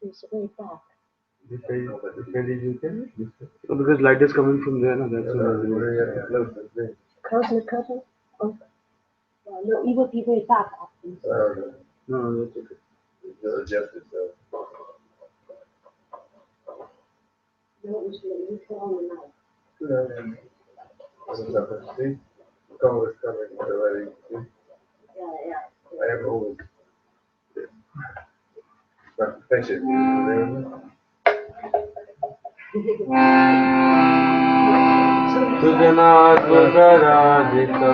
It's very dark. This side is you can. Oh, because light is coming from there, no? That's why. Close the curtain. Oh, no, it will be very dark after. No, that's okay. Adjust itself. No, it's you turn on the light. See, color is coming already. Yeah. I have always got to fetch it.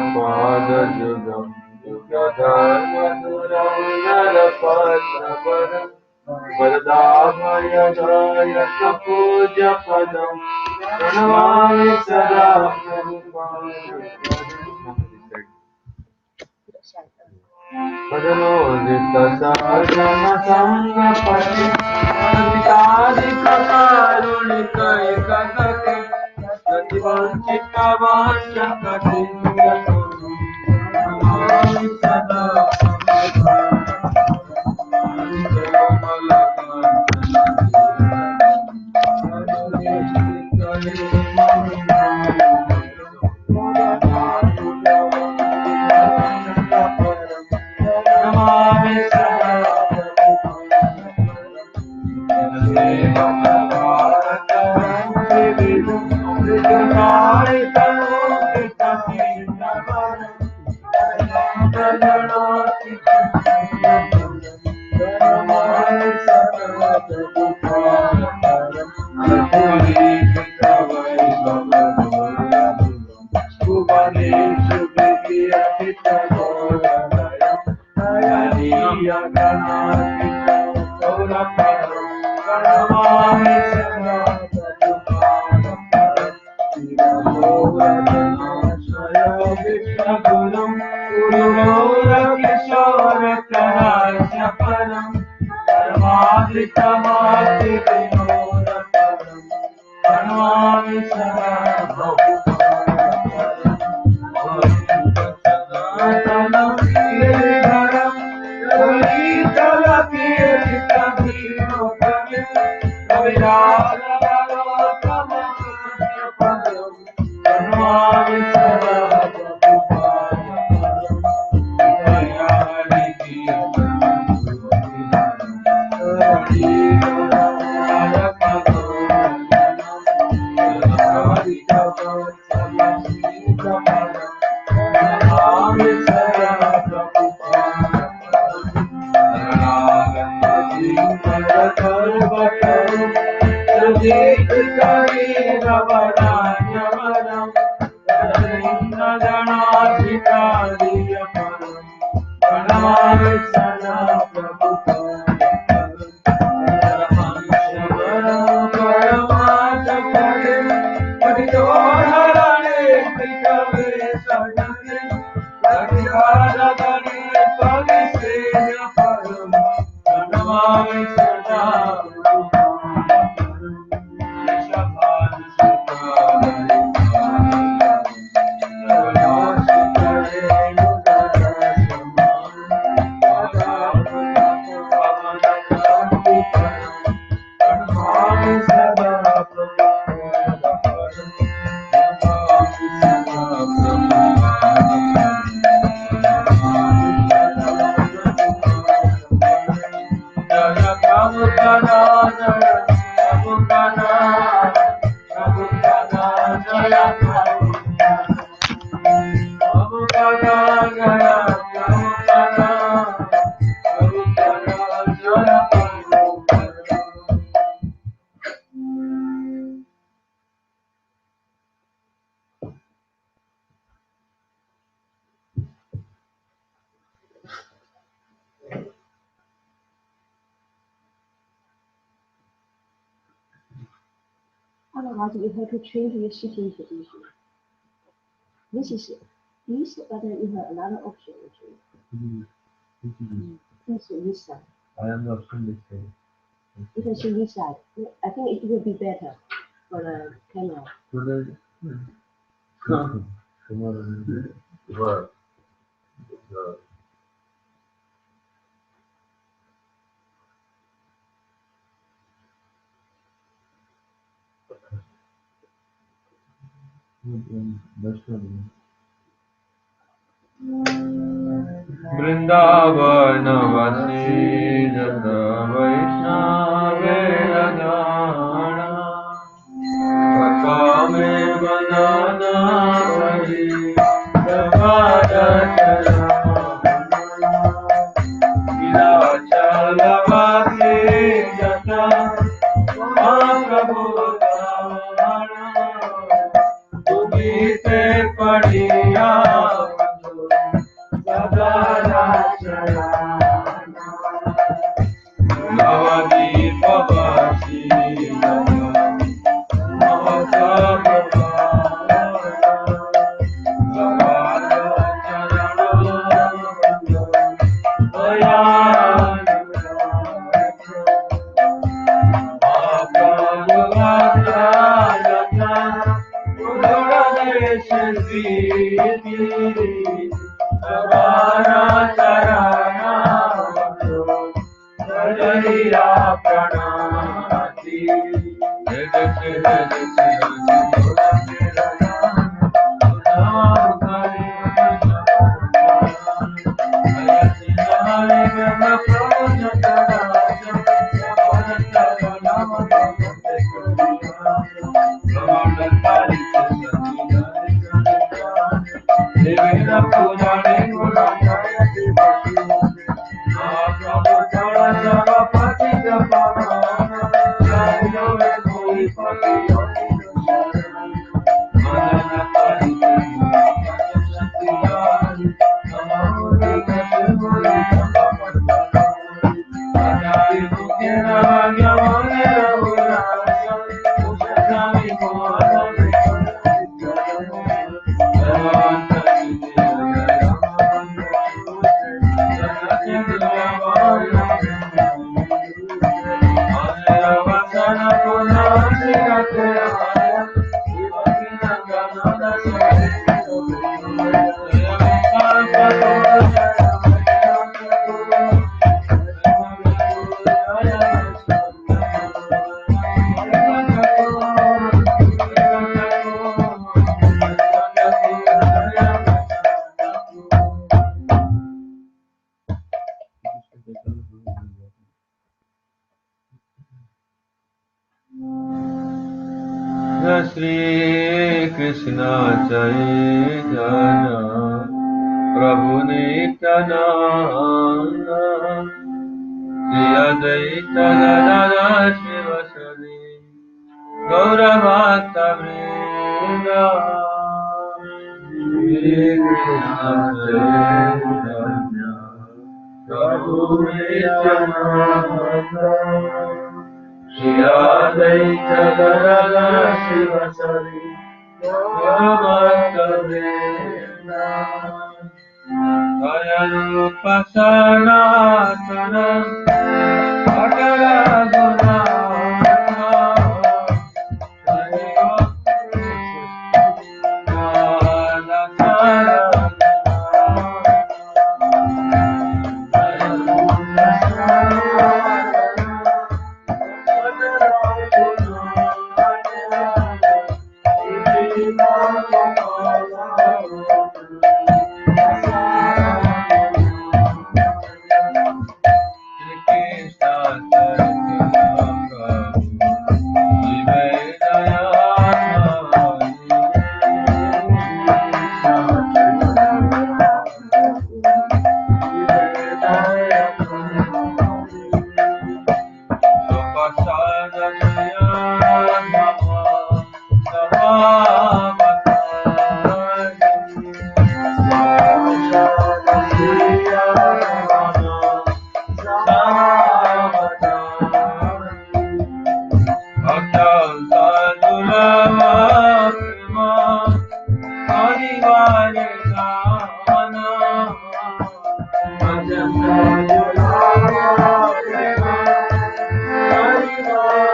Sujanatmakaradhikapadajuga Yugadharmadhuram Varadabhayadayaka puja padam Pranamami sada Padalodita sajana sangapati Aditadika karunika ekadati Gativanchita vanchakati Pranamami sada Otherwise, you have to change your sitting position. This is this, but then you have another option actually. This side. I am not from this side. You can see this side. I think it will be better for the camera. Tomorrow. Vrindavan Vasi Jata Vaishnava Vedana Vakame Vanana Hari Savadachara Vilachalavati Jata Mahaprabhutana Tumite Padiya Savadachara Navadi Pavasi Shri Krishna Chaitanya Prabhu Nityananda Shri Advaita Gadadhara Shivasari Gaura Bhakta Vrinda Shri Krishna Chaitanya Prabhu Nityananda Shri Advaita Gadadhara Shivasari Gaura Bhakta Vrinda Kaya Rupa Sanatana Akara Gunata Hari Radha Sarana Kaya Rupa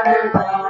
Hari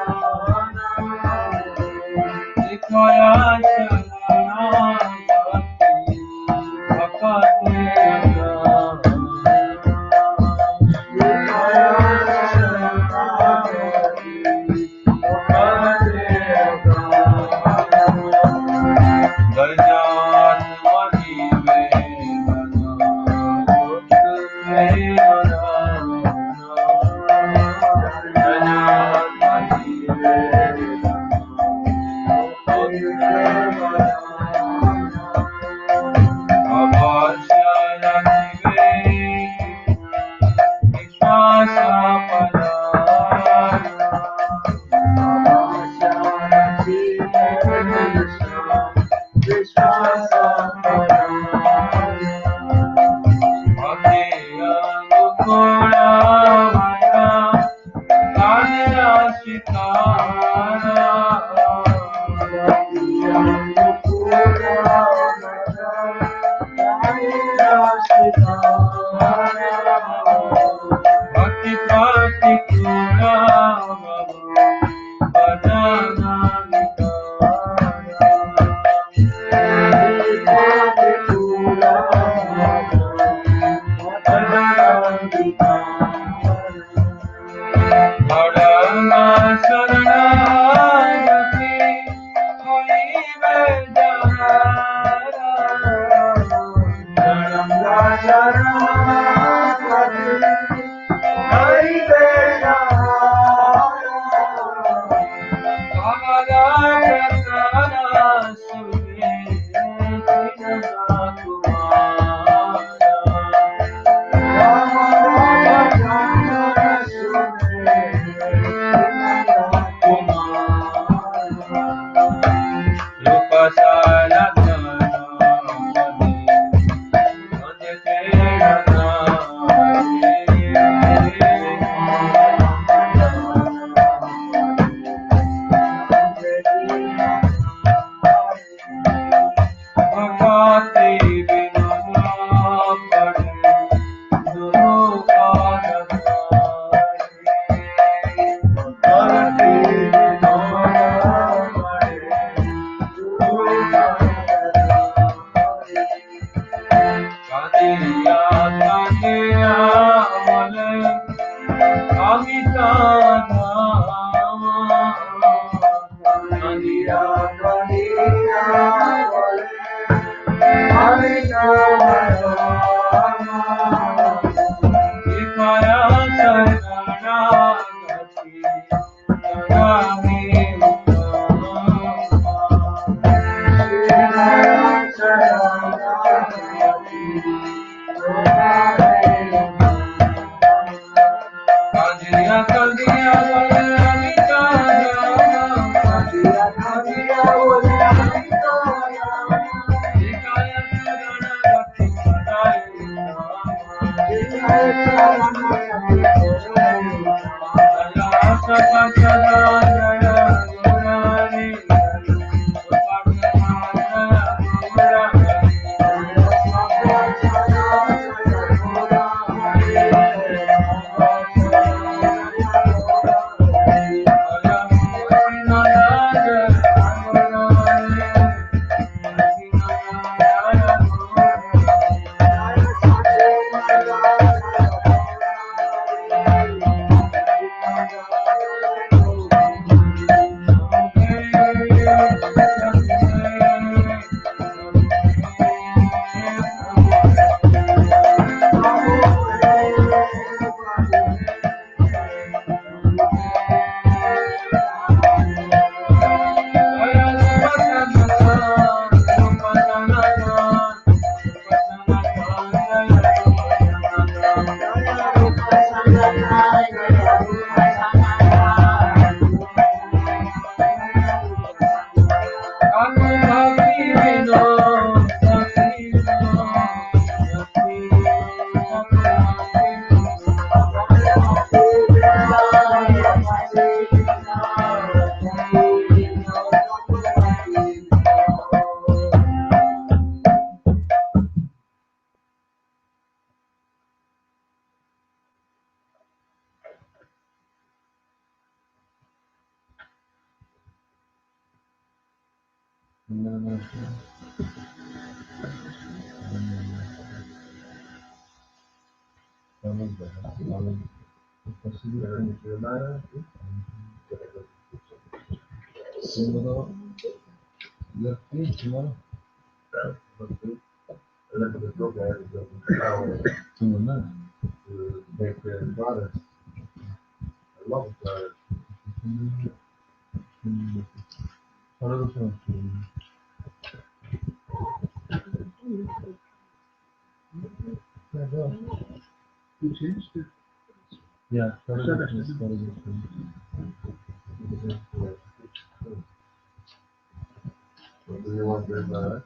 What do you want to do now?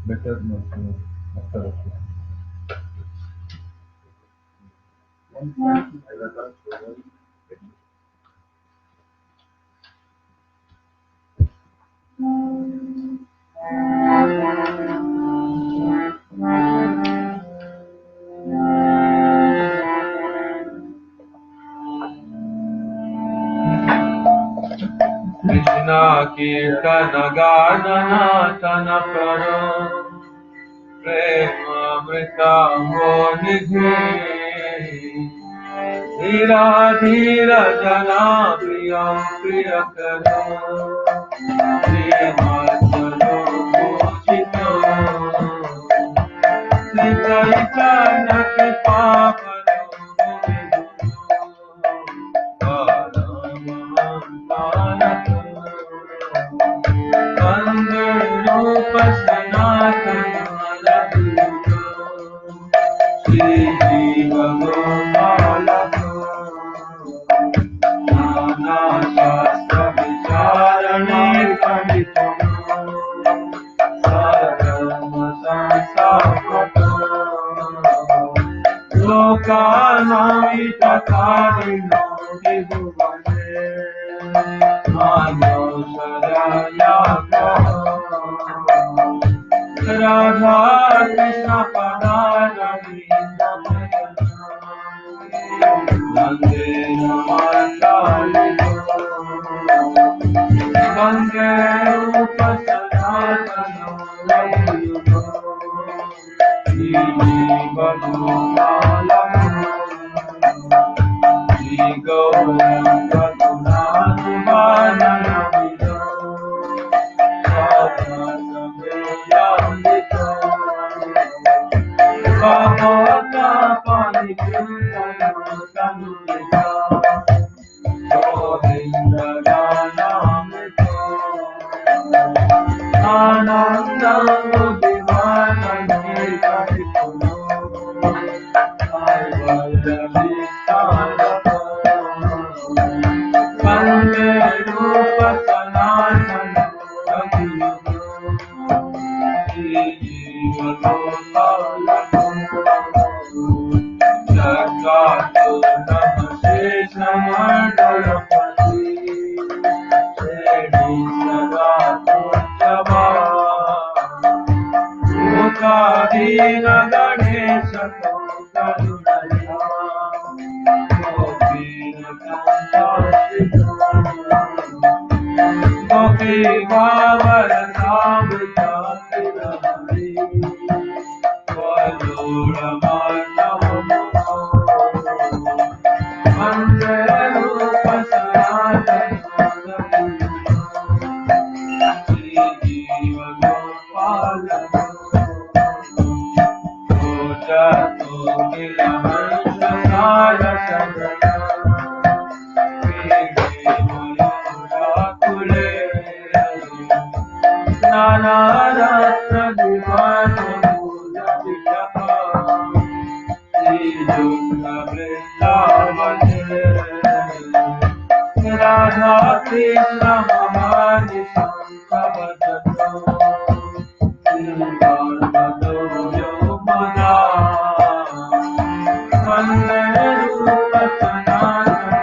better not after a Krishna Kirtana Gana Tana Karo Prema Amrita Nidhi Dhira Dhira Jana Priya Priya Karo Srimad Puchito Sri Chaitanya Kripa Radha Krishna Padarani Nande Namatali Nande Rupa Sanatana Layuga Iji Badumala Ego Badunatu Badana Vida Bhagavata Parikirtana Tanurita Govindranamrita Ananda Mudivana Nirvaripuno Arvadavittarata Vande Rupa Sanatana Raghunato Jagato Namasesha Mandalapati Sredi Sagato Java Mukadina Ganesha Karunaya Gopina Kanta Gopi Bhavara Namrita Tirari Valora Manamo Vande Rupa Sanatana Jiva Gopala Jato Kilamansa Sara Sadana Nana Ratra Divana Mula Vijapa Srijukta Vrindavane Radha Krishna Mamani Sankavadato Srivarvado Yomana Vande Rupa Sanatana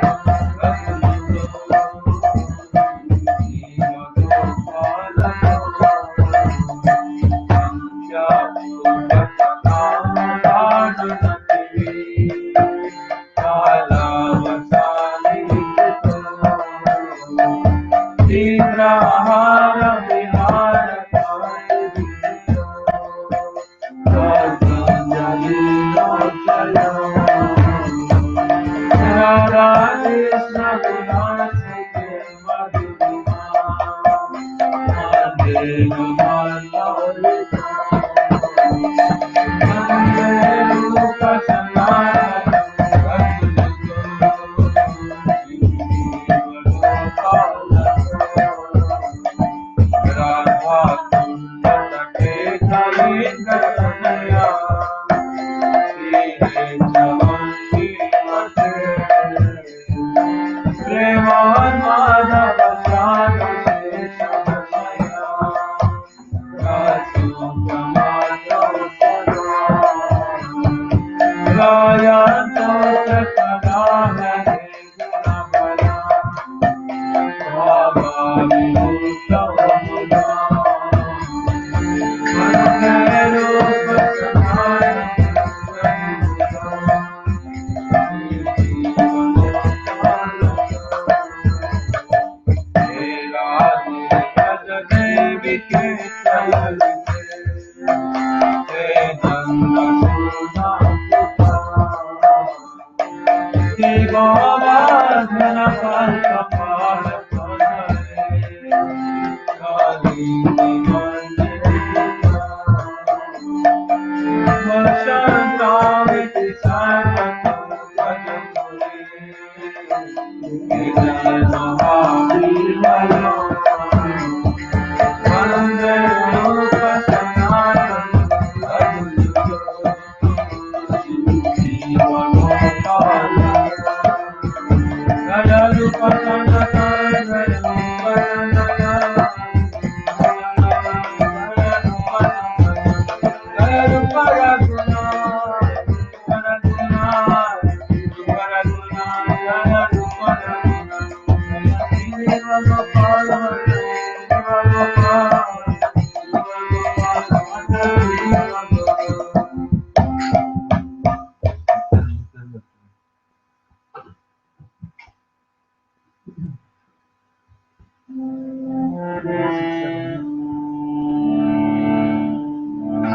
Gayanto Sakada Hare Guna Bala Baba Vibhuta Muda Manero Pasanaya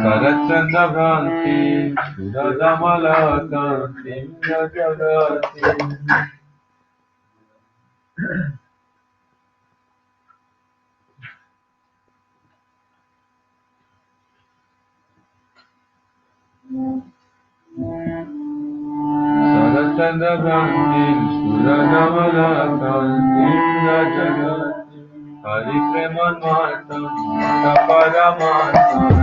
Sarachandra Bhanti, Sudadamala Kanti, Jagati. Sarachandra Bhanti, Sudadamala Kanti, Jagati. Hari Preman Matam, Taparamatma.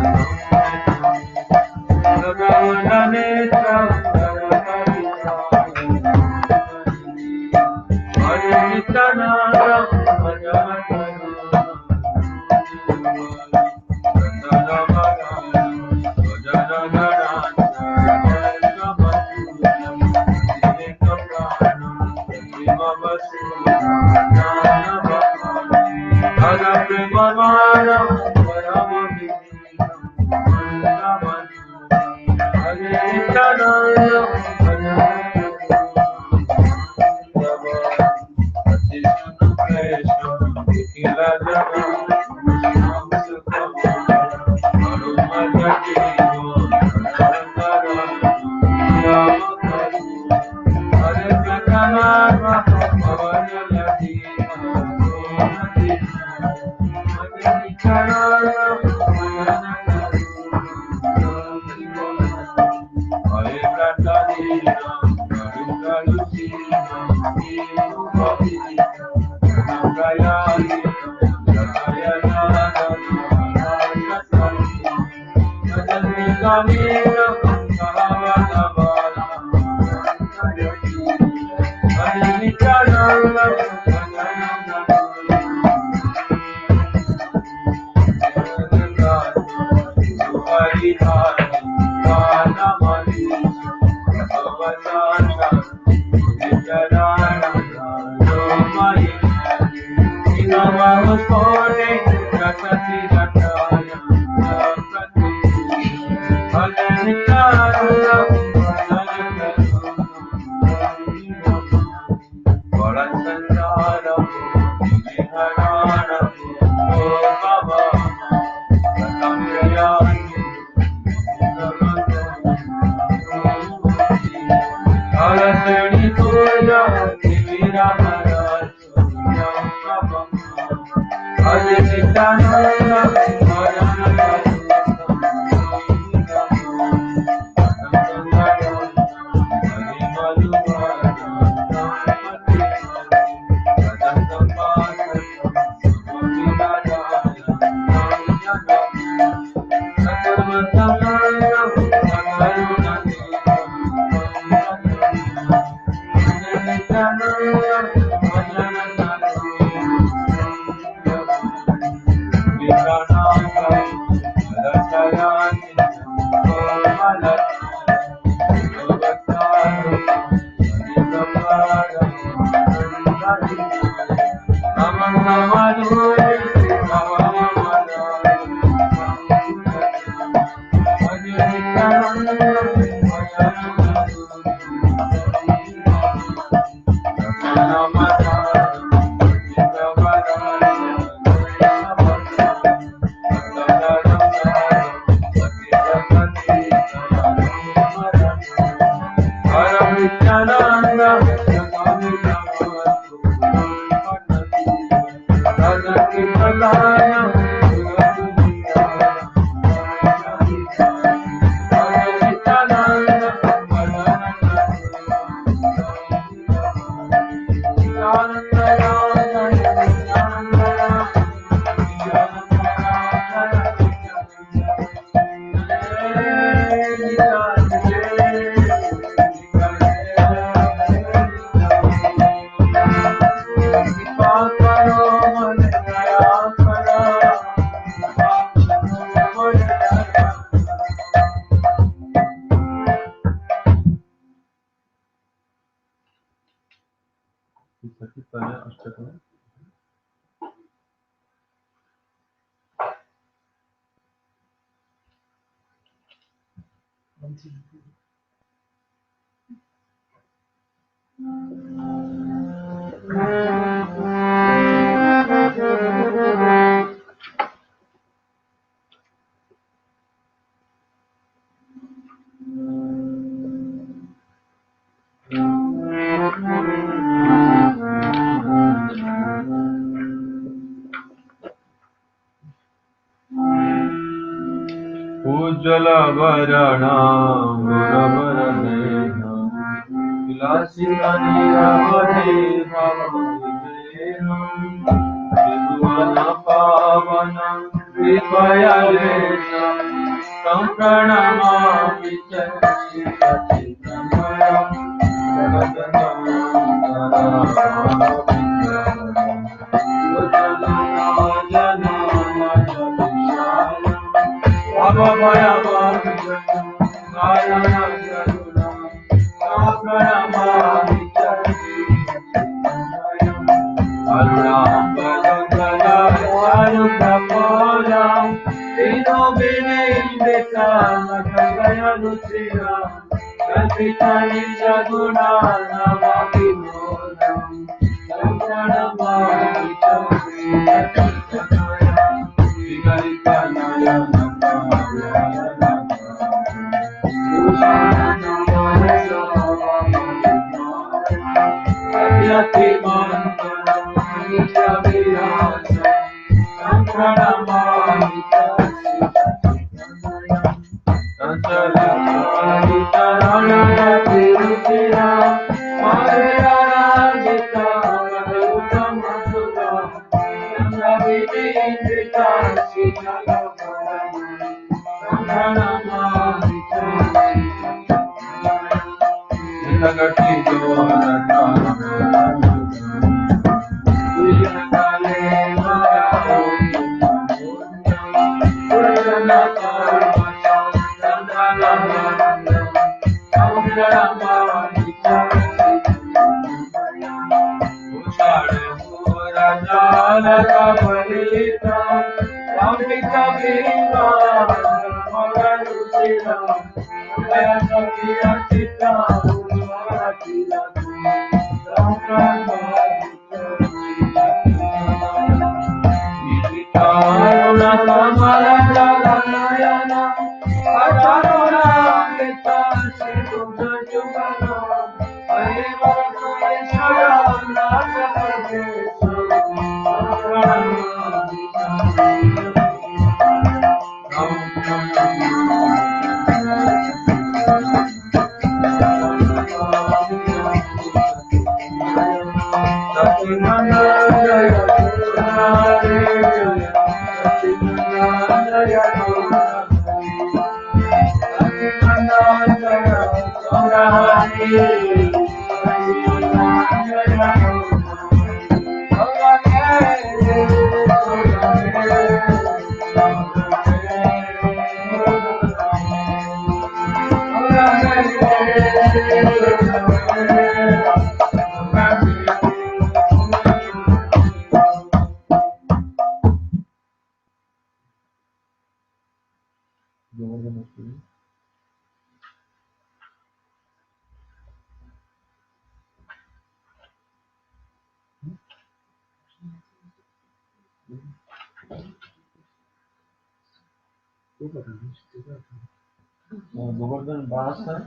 Govardhan दास है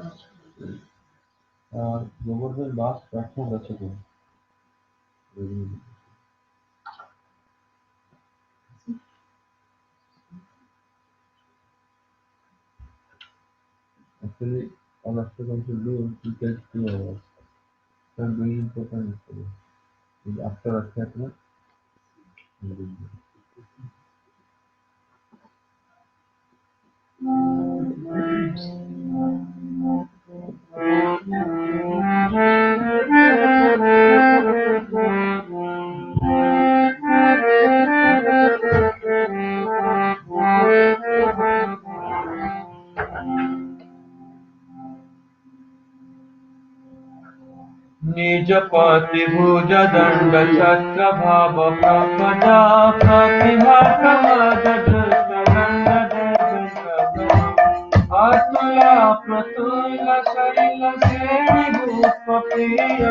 गोवर्धन दास प्रार्थना रचक है actually all after come to do to get 2 hours so I'm doing important after Rakshatra निज पति भुज दंड छत्र भाव प्रपदा प्रतिभा समाज अतुला प्रतुल शैल श्रेणी भूप प्रिय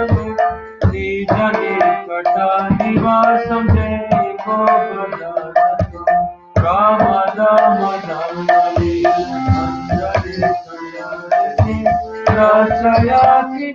निज निकट निवासं जय Govardhan Ram Ram Ram रचयाति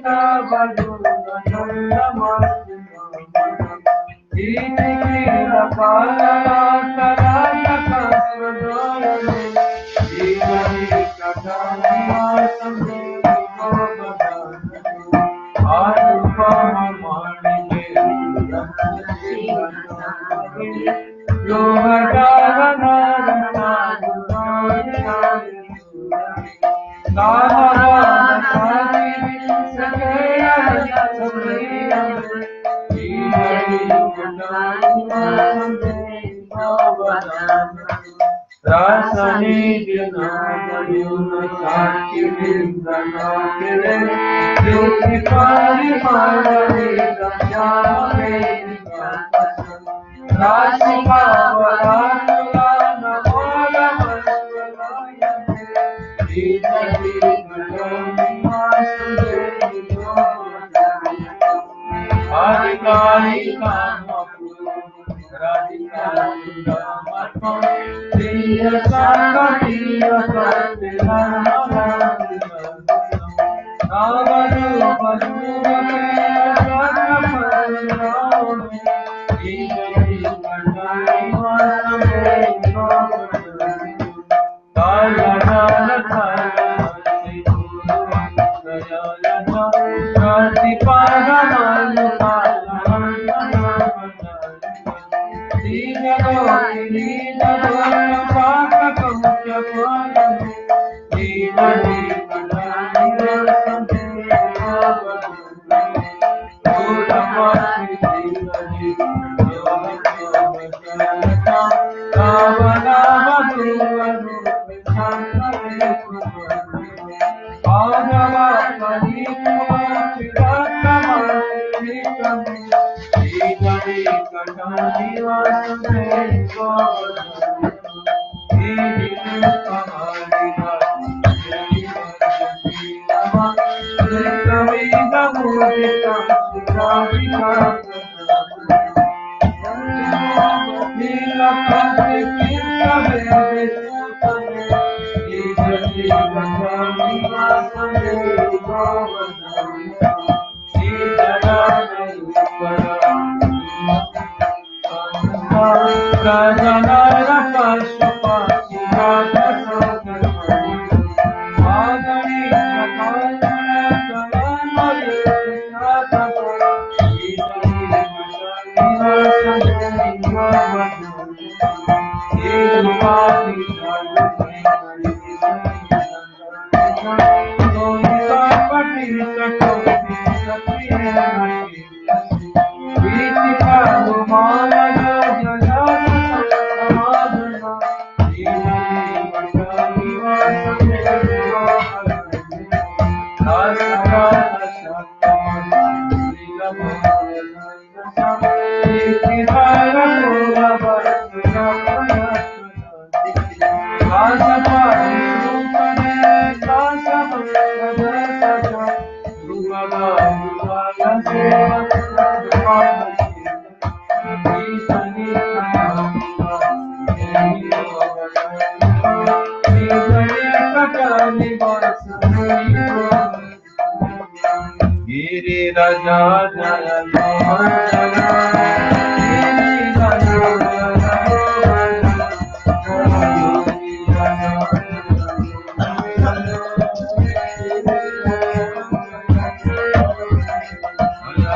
Raja Jaya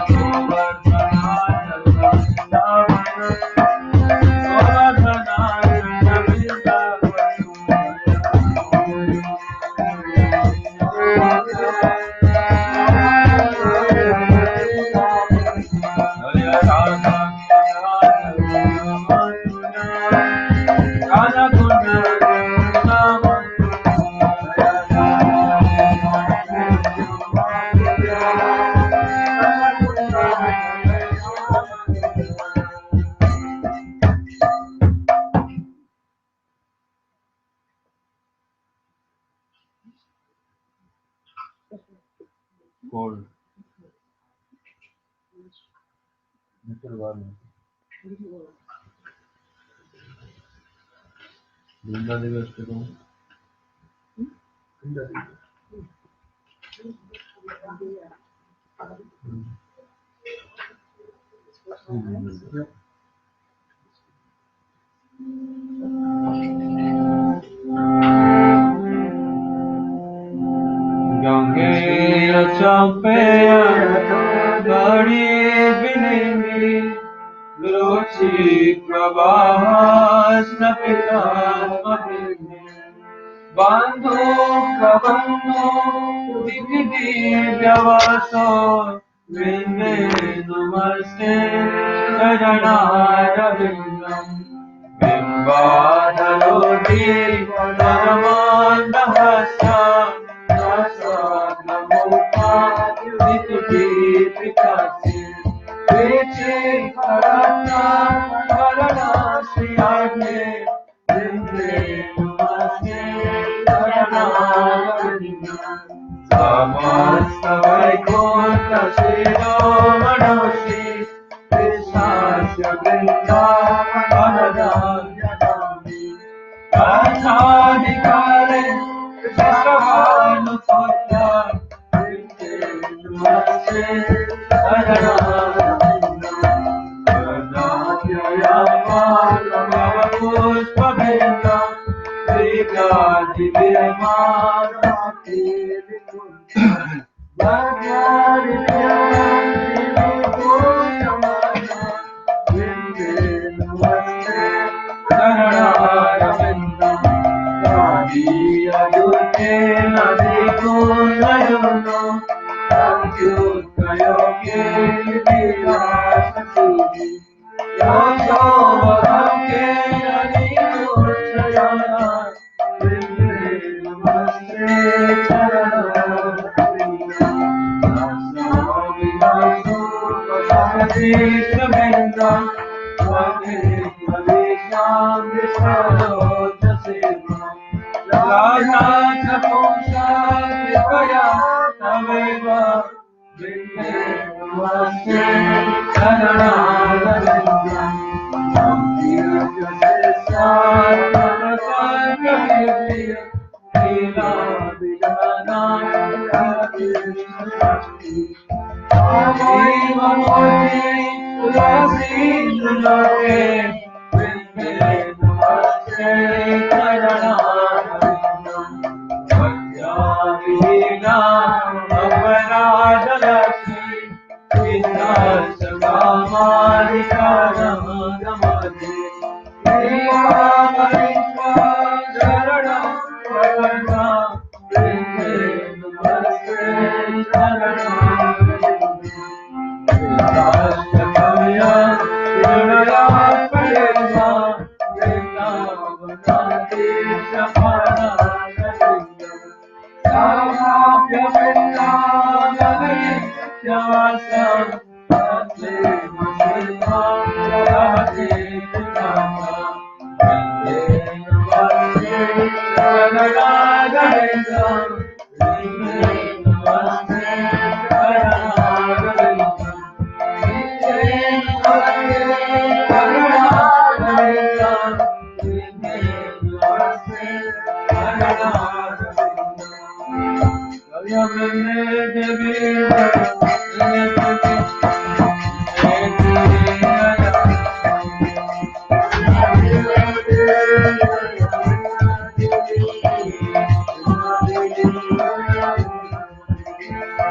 Govardhana Cold. Little warm. Brinda Devi Ashtakam. Gangeya Champeya Gadi Vinimi Ruchi Prabhas Napita Mahimi Bandhu Kabano Dikdi Vyavaso Vinde Namaste Saranara Vindam Bimbadalodi Paramandahasa Nasa Namupa Dikdi Pikasi Vichi Karana Karana Sriyagni Vinde Namaste Saranara Vindam Samasta Vaikunta Shiromanoshi Vishasya Vrindavanadanyadami Radhadikare Krishnavanusuta Vinde Namaste Saranarvindam Varnatyayamalapushpabindam Vidyadivimanati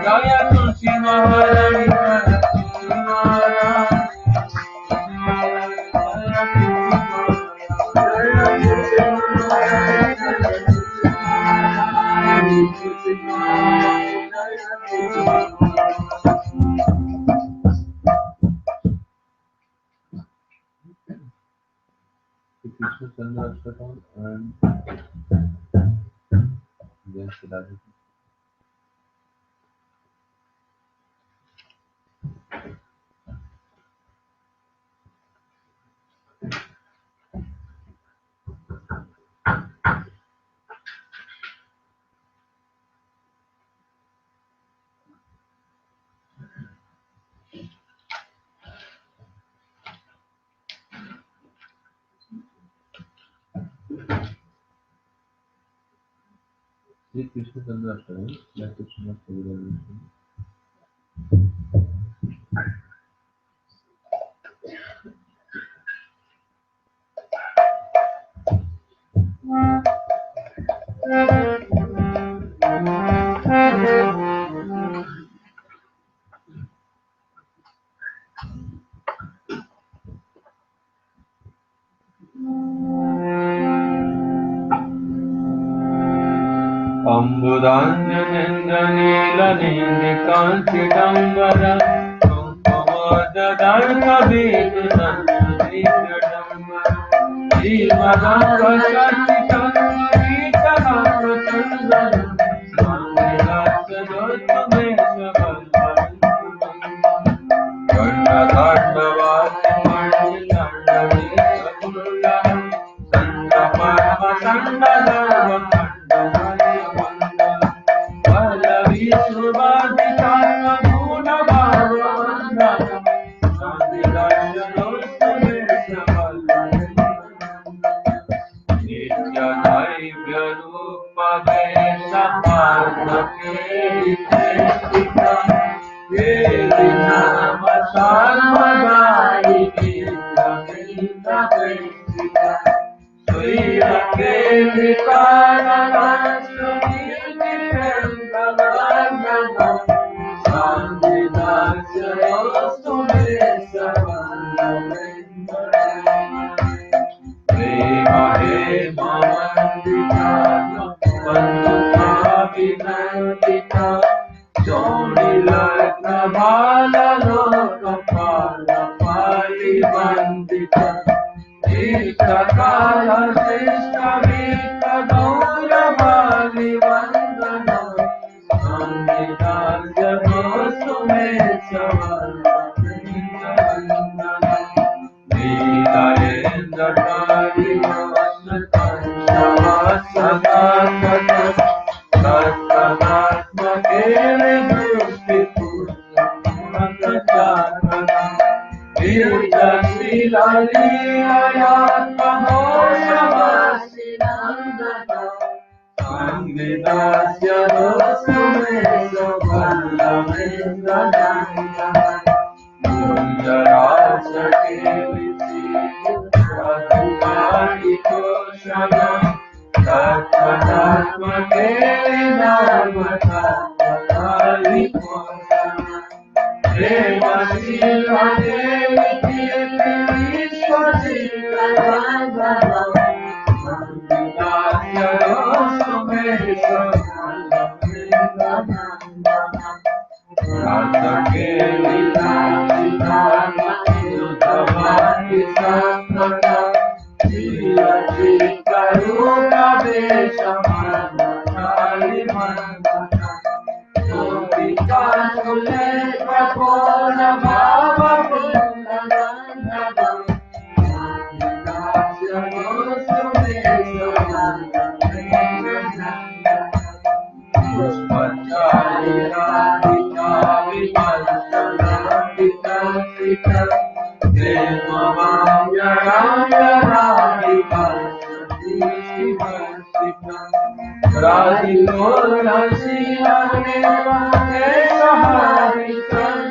Jaya Tulsi Maharani Maharani Krishna Chandra Ashtakam and then Siddhartha. Sri Krishna Chandra Ashtakam, like Krishna Chandra. Ambudhanjanendanilanikanchidambara Kukumadadharkabhedhananidambara Srimadhakasachitangavitanaprachandana Radhika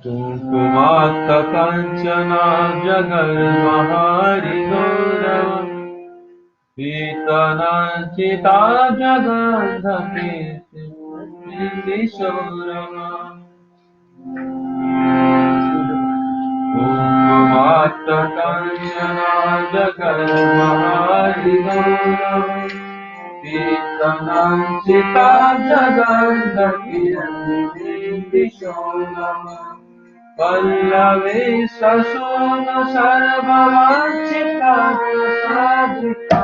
Kumkumata kanchana jagarmahari gaurav Pitanachita jagandhapeti Vindishorama Kumkumata kanchana jagarmahari gaurav Pitanachita jagandhapeti Vindishorama Pallave sasuna sarvavachita sadhika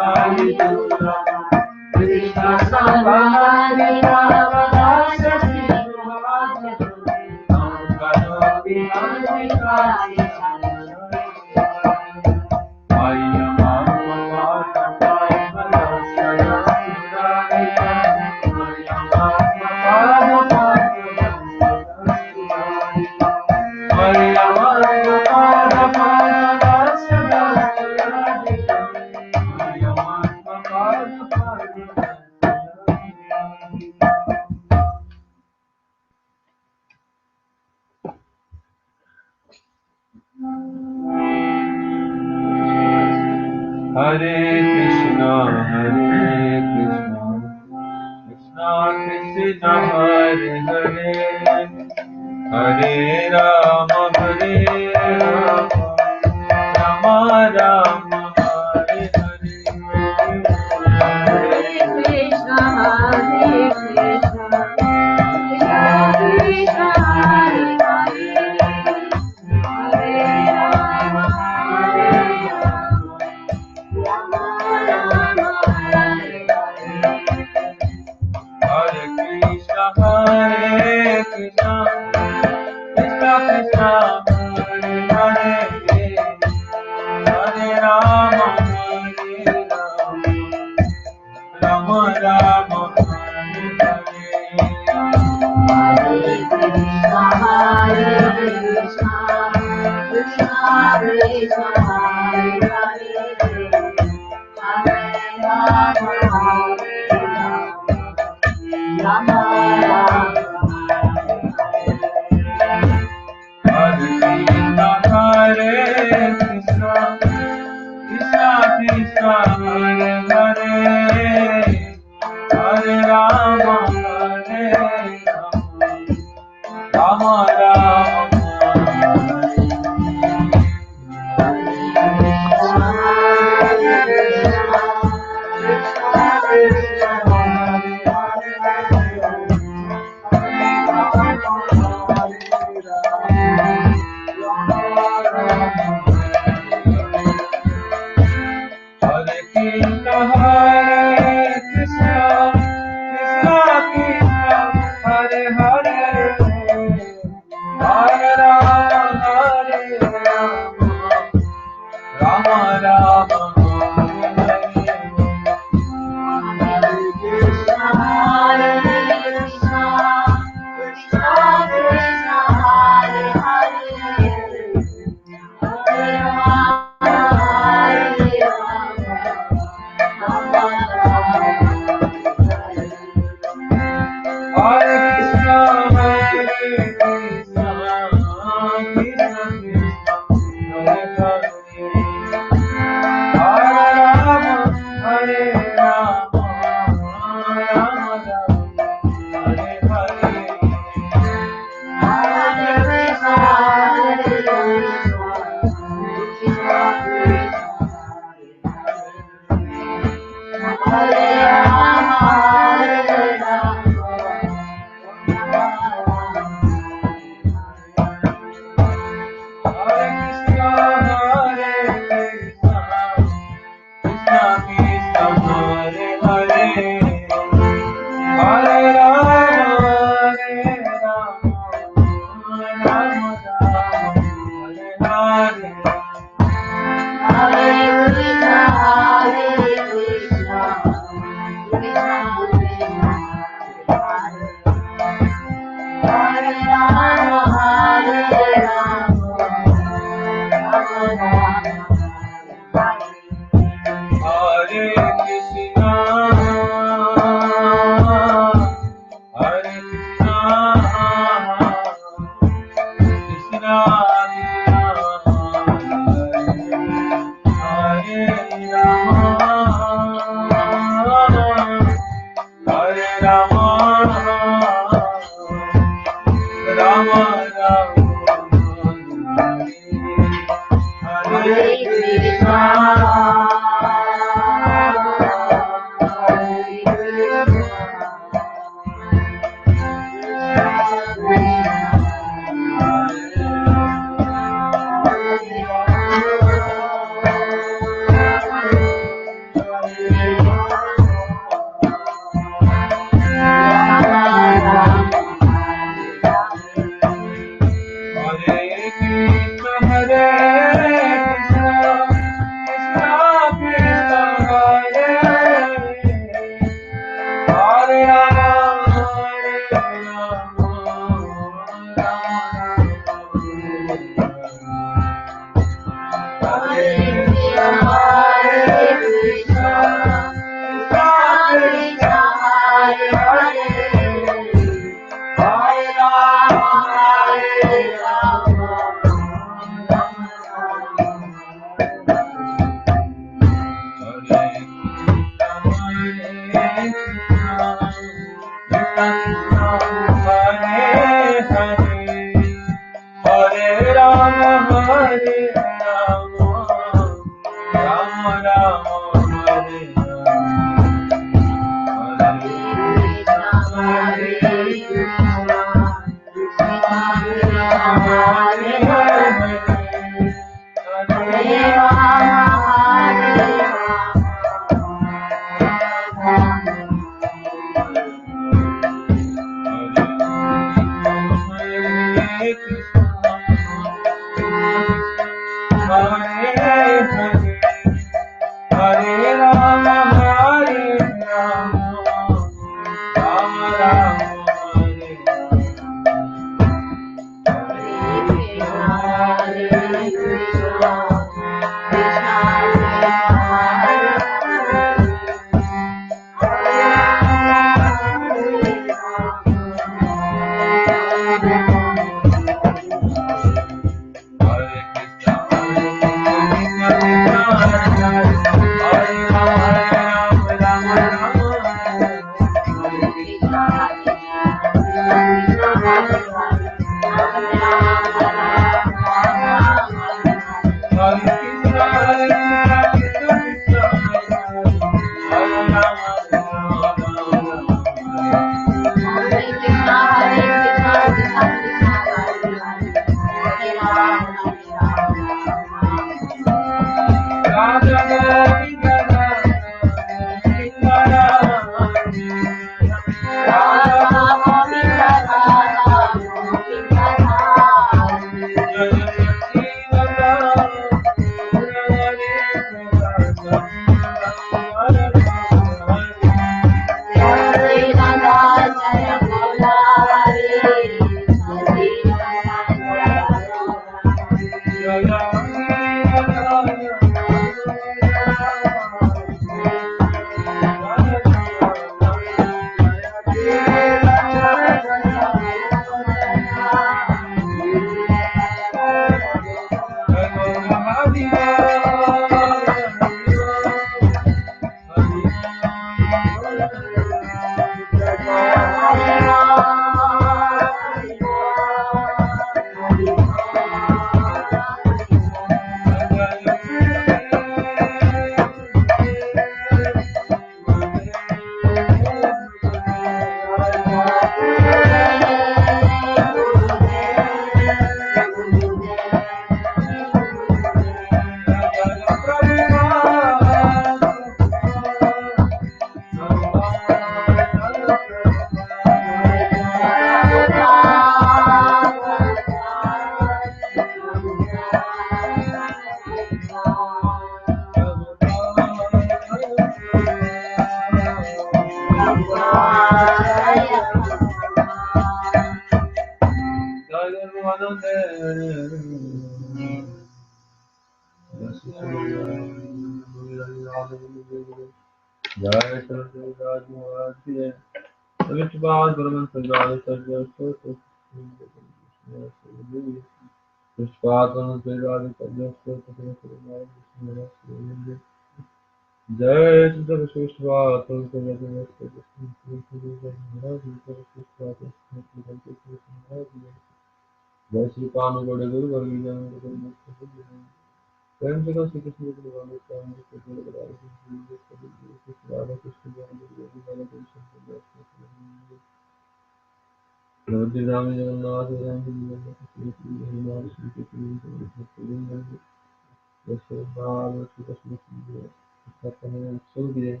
Katha so diye.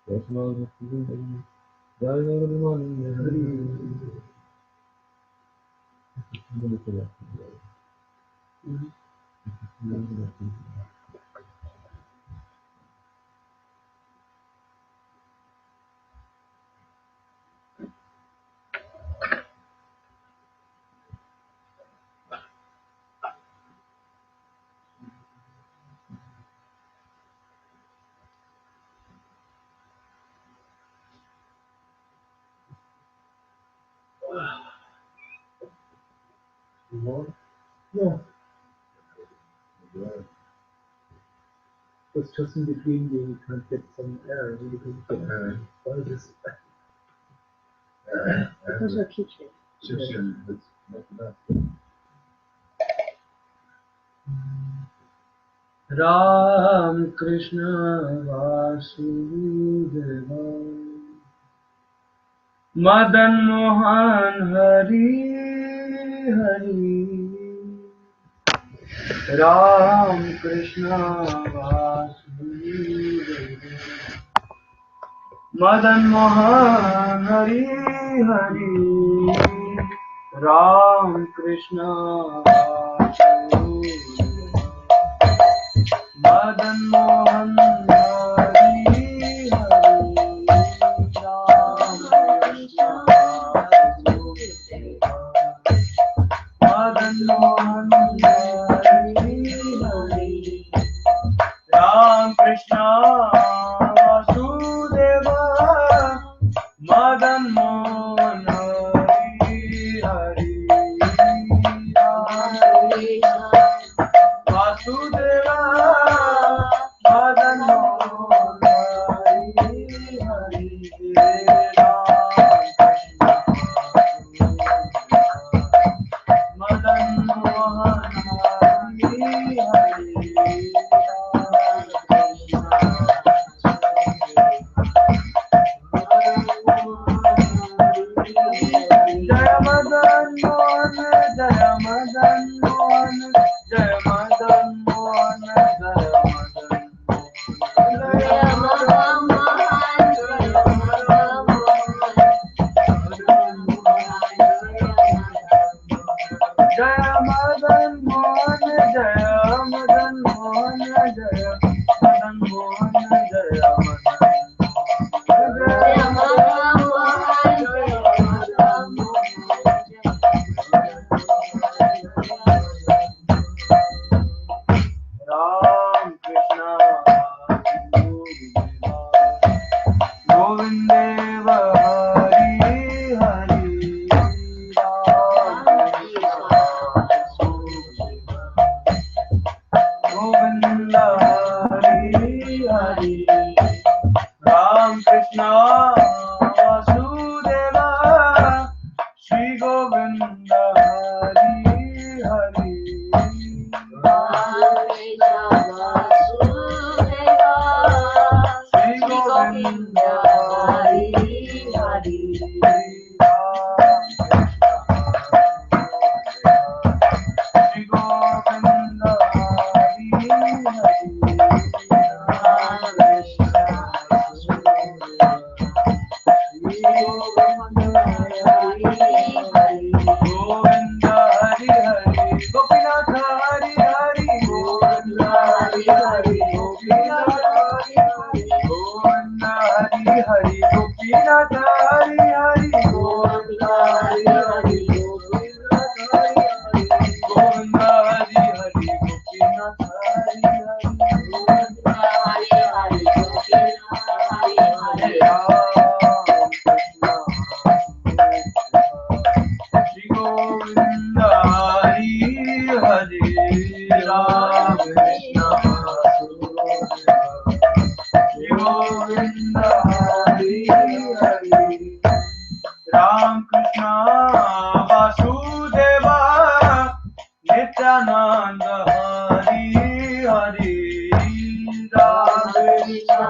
Personal mutlu Jai Narasimhan Hari. Böyle şeyler. More? No, Yeah. it's just in between you can get some air because what is this? Because your kitchen. Egyptian, it's not enough. Ram Krishna Vasudeva Madan Mohan Hari Hari Ram Krishna Vasudeva Madan Mohan Hari Hari Ram Krishna Vasudeva Madan Mohan Hari Hari Ram Krishna Vasudeva Madan Mohan Hari Hari Ram Krishna Vasudeva Madan Mohan Hari Hari Vasudeva Madan Mohan Hari Hari Madan Mohan Hari Hari Jaya Madan Mohan, Jaya Madan Mohan, Jaya Madan Mohan, Jaya Madan Jaya Madan Mohan, Jaya Madan Mohan, Jaya Madan Mohan, Jaya Ram Krishna Govindeva Hari Hari Govinda Hari Hari Ram Krishna Vasudeva Shri Govinda Hari Hari Shri Govinda Hari Hari Shri Govinda Hari Hari Govinda Hari Hari Gopinath Hari Hari Govinda Hari Hari Gopinath Hari Hari Govinda Hari Hari Gopinath Hari Hari Govinda Hari Hari Gopinath Hari Hari Govinda Hari Hari Gopinath Hari Hari Govinda Hari Hari Gopinath Hari Hari Shri Govinda Hari Hari Ram Krishna Shri Govinda Hari Hari Ram Krishna Vasudeva Nityananda Hari Hari Ram Krishna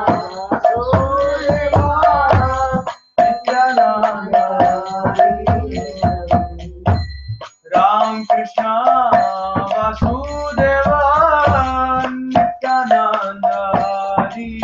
Vasudeva Nityananda Hari Ram Krishna Vasudeva Nityananda Hari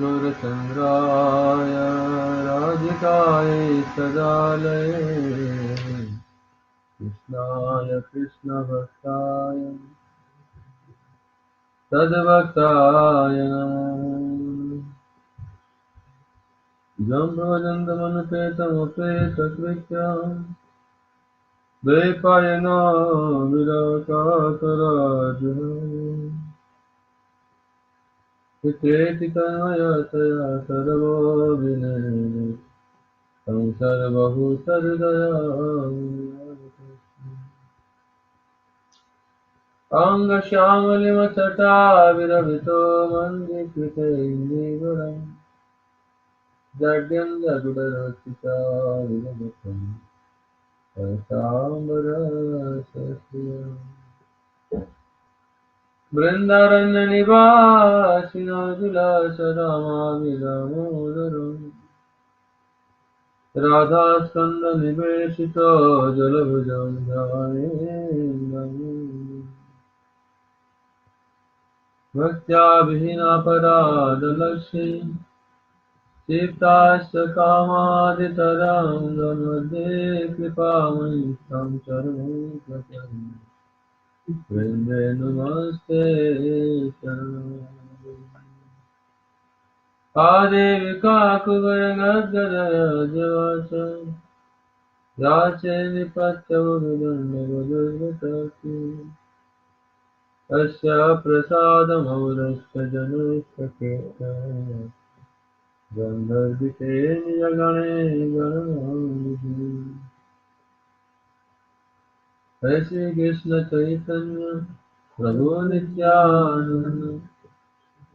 गौरचन्द्राय राधिकाय सदालये कृष्णाय कृष्णभक्ताय तद्भक्ताय नमः जम्भोजन्तमनुपेतमपेतकृत्यं द्वैपायनो विरकातराजः पितेति तन्मयतया सर्वोऽभिनेय तं सर्वभूतहृदया अङ्गश्यामलिमचटाविरमितो मन्दिकृतैर्निगरम् जड्यं जगुडरचिता विरमतं पयसाम्बरसस्या बृन्दारण्यनिवासिनो विलासरामाभिरामोदरम् राधास्कन्दनिवेशितो जलभुजं ध्यायेन्द्रम् भक्त्या विहीनापराधलक्ष्मी क्षिप्ताश्च कामादितराङ्गमध्ये कृपामयि तं चरणौ प्रपद्ये। वृन्दे नमस्ते चरणौ। आदेवि काकुवरगद्गदराजवाच याचे निपत्यवरुदण्डवदुर्गतकी तस्य प्रसादमौरस्य जनुष्यकेत गन्धर्विते निजगणे गणनानिधि। हरे श्री कृष्ण चैतन्य प्रभु नित्यानंद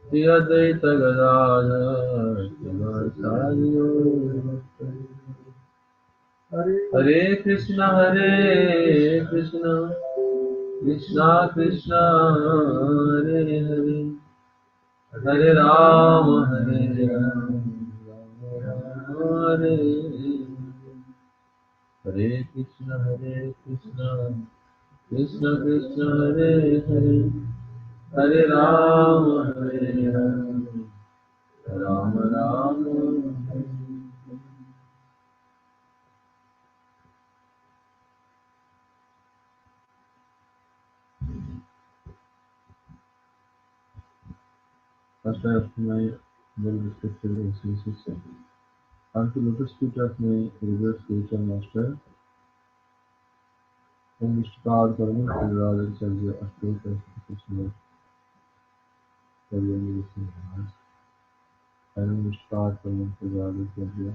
श्री अद्वैत गदाधर शिवासादि गौरभक्तवृंद। हरे कृष्ण कृष्ण कृष्ण हरे हरे हरे राम राम राम हरे हरे। हरे Krishna Krishna Krishna Hare Hare Hare Ram Ram Ram Hare Hare. First, I have my well respected associates and to lotus feet of my revered spiritual master, and Mr. Kaad Karman Radha Charya Ashtoka Krishna Karyan Maharaj, and Mr. Kaad Karman Radha Charya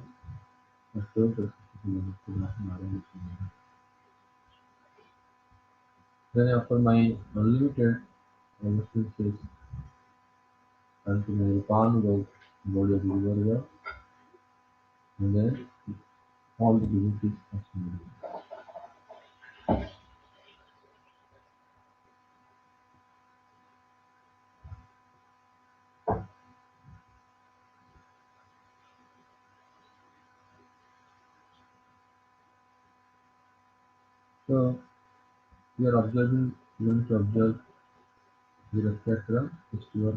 Ashtoka Krishna Maharaj. Then I offer my unlimited obeisances and to my Rupanugam body of Guru, and then all the devotees of Srimad. So we are going to observe the Rath Yatra festival.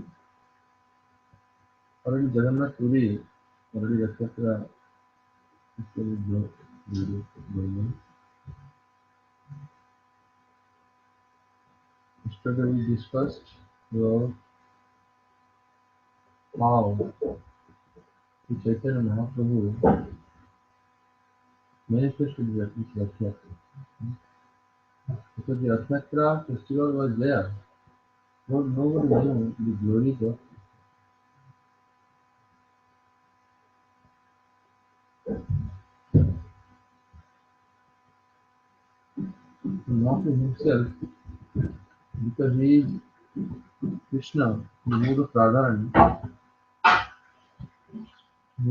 Already Jagannath Puri, already Rath Yatra festival is going on. Yesterday we discussed about how the Chaitanya Mahaprabhu manifested that this Rath Yatra. Because the Rath Yatra festival was there, but nobody knew the glories of Mahaprabhu himself, because he is Krishna, the mood of Radharani, he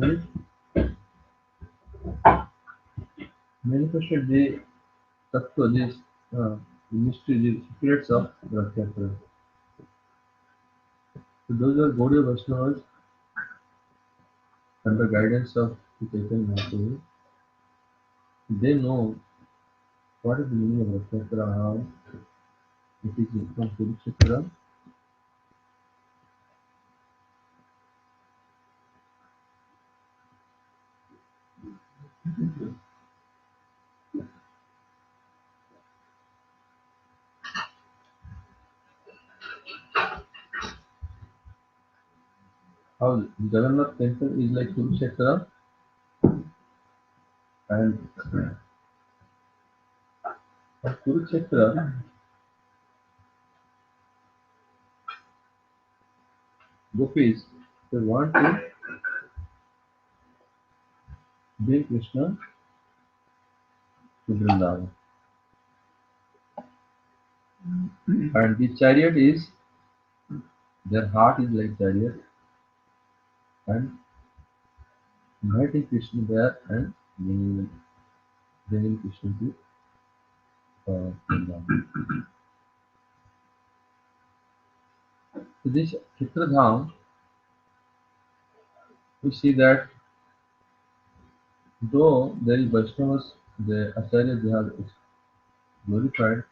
manifested the tattva, this the mystery, the secrets of Rath Yatra. So those are Gaudiya Vaishnavas under guidance of the Chaitanya Mahaprabhu. They know what is the meaning of Rath Yatra, how it is from Kurukshetra. How the Jagannath temple is like Kurukshetra, and at Kurukshetra, gopis, they want to bring Krishna to Vrindavan. And the chariot is, their heart is like chariot, and inviting Krishna there and bringing Krishna to Vrindavan. So this Chitradham, we see that though there is Vaishnavas, the Acharyas, they have glorified,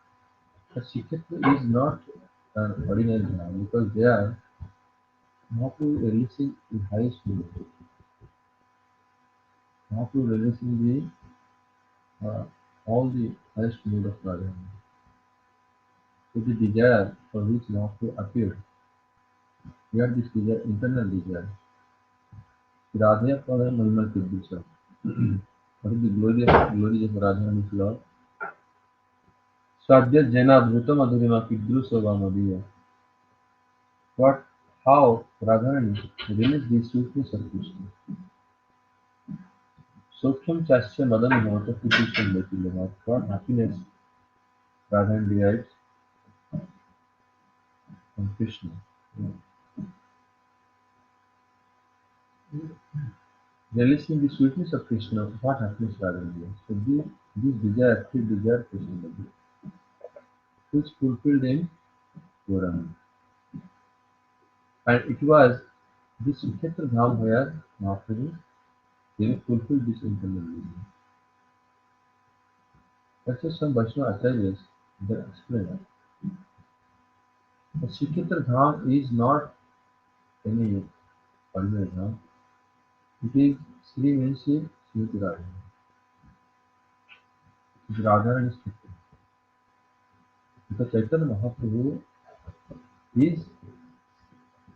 but Shikshatra is not an ordinary dham because they are Mahaprabhu is releasing the highest level. Mahaprabhu releasing all the highest mood of Radha. So the desire for which Mahaprabhu appeared, we had this desire, internal desire. Radha Pada Malmal Kiddusa. What is the glory of Radha and his love? Swadhyat Jena Bhuta Madhurima Kidrusa Vamadiya. What, how Radharani released the sweetness of Krishna. Soksham Chasya Madan Bhavata Krishna Lekilama. What happiness Radharani derives from Krishna. Releasing the sweetness of Krishna, what happiness Radharani derives. So this desire, three desire Krishna, which fulfilled in Gauranga. And it was this Kshetra Dham where Mahaprabhu really fulfilled this internal desire. That's why some Vaishnava acharyas they explain that Kshetra Dham is not any ordinary dham. It is Sri means Srimati Radha. It is Radharani's Kshetra. Because Chaitanya Mahaprabhu is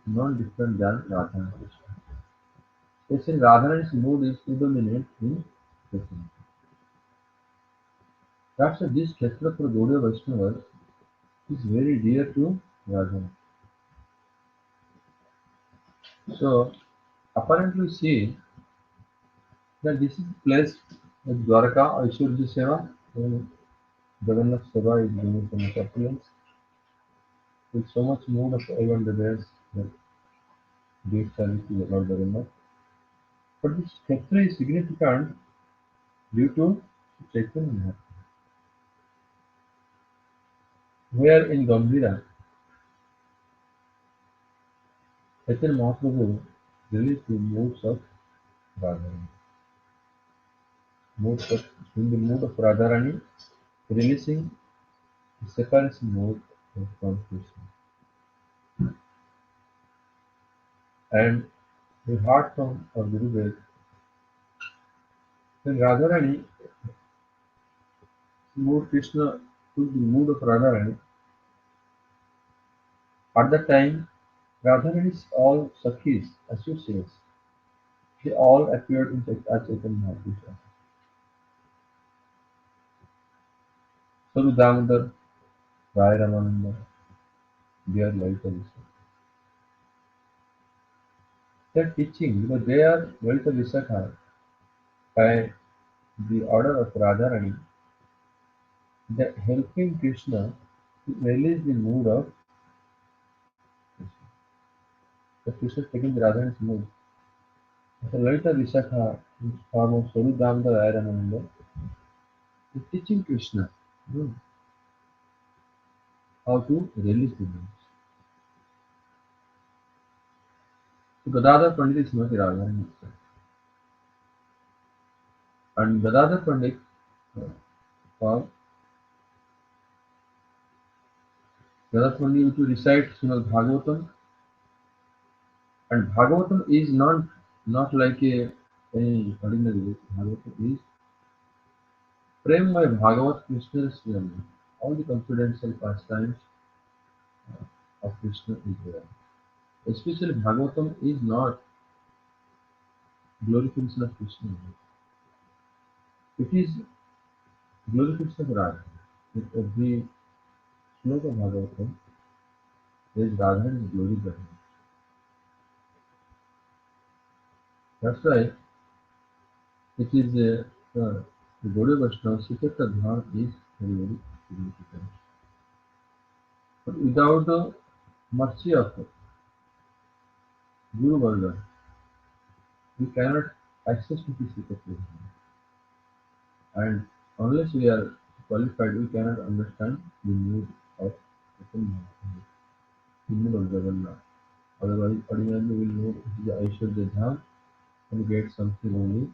non-different than Radha and Krishna. Especially Radharani's mood is predominant in Chaitanya. That's why this Kshetra for Gaudiya Vaishnavas is very dear to Radha. So apparently see that this is placed at Dwarka, Aishwarya Seva, Jagannath Seva is doing so much affluence, with so much mood of even the days that give service to the Lord Jagannath. But this Kshetra is significant due to Chaitanya Mahaprabhu. Where in Gambhira, Chaitanya Mahaprabhu released the moods of Radharani. In the mood of Radharani, releasing the separation mood of Krishna. And we heard from our Gurudev, when Radharani moved Krishna to the mood of Radharani, at that time Radharani's all Sakhis, associates, they all appeared in Chaitanya Mahaprabhu. Saru Damodar, Rai Ramananda, they are Lalita Vishakha. They are teaching, because they are Lalita Vishakha by the order of Radharani, they are helping Krishna to release the mood of Krishna. So Krishna is taking the Radharani's mood. So Lalita Vishakha, in the form of Saru Damodar, Rai Ramananda, is teaching Krishna how to release the moods. So Gadadhar Pandit is Srimati Radharani itself. And Gadadhar Pandit for Gadadhar Pandit used to recite Srimad Bhagavatam, and Bhagavatam is not like any ordinary book. Bhagavatam is Prem by Bhagavat Krishna's realm. All the confidential pastimes of Krishna is there. Especially Bhagavatam is not glorification of Krishna. It is glorification of Radha. With every sloka of Bhagavatam, there is Radha and glory there. That's why it is the Gaudiya Vaishnava Sikata Dhyan is very significant. But without the mercy of Guru Varga, we cannot access to the Sikata Dhyan. And unless we are qualified, we cannot understand the mood of the mood of Jagannath. Otherwise, ordinarily we will know it is the Aishwarya Dham and get something only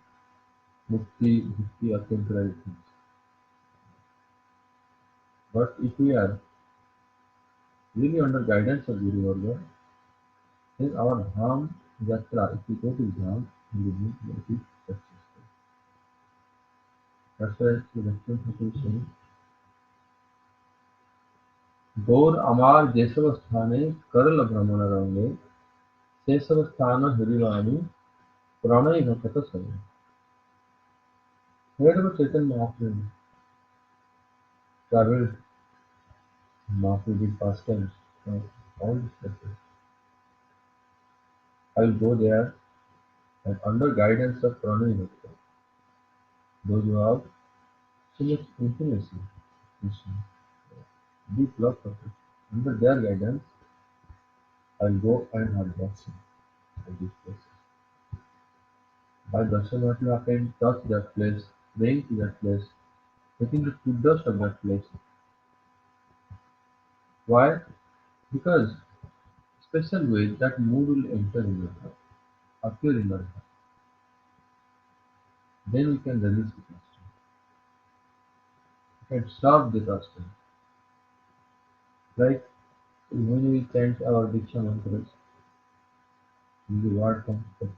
Mukti, Bhukti or temporary things. But if we are really under guidance of Guru Varga, then our Dham Yatra, if we go to Dham, we will be successful. That's why the Western people say, गौर अमार जैसव स्थाने करल भ्रमण रंगे शेषव स्थान हरिवाणी प्रणय भक्त संग. Wherever Chaitanya Mahaprabhu traveled, Mahaprabhu did pastimes, all these places. I will go there and under guidance of Pranay Bhakta, those who have so much intimacy, Krishna, deep love for Krishna. Under their guidance, I will go and have darshan at these places. By darshan, what will happen? Touch that place, praying to that place, taking the food dust of that place. Why? Because special way that mood will enter in your heart, appear in your heart. Then we can release the custom. We can stop the custom. Like when we chant our Diksha mantras, in the word comes the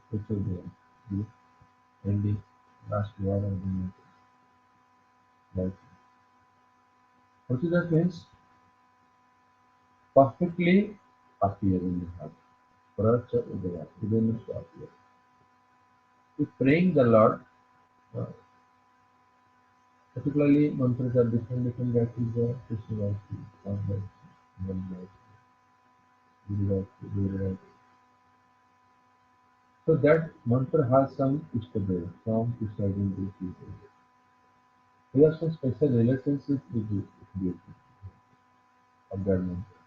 ending last word of the mantra. Like what is that means? Perfectly appear in the heart. Pracha Udaya, Udaya means to appear. If praying the Lord, uh, particularly mantras are different gayatis are Krishna Gayatri, Ram Gayatri, Ram Gayatri, Guru Gayatri, Guru Gayatri. So that mantra has some Ishtadeva, some presiding deity. We have some special relationship with the deity of that mantra,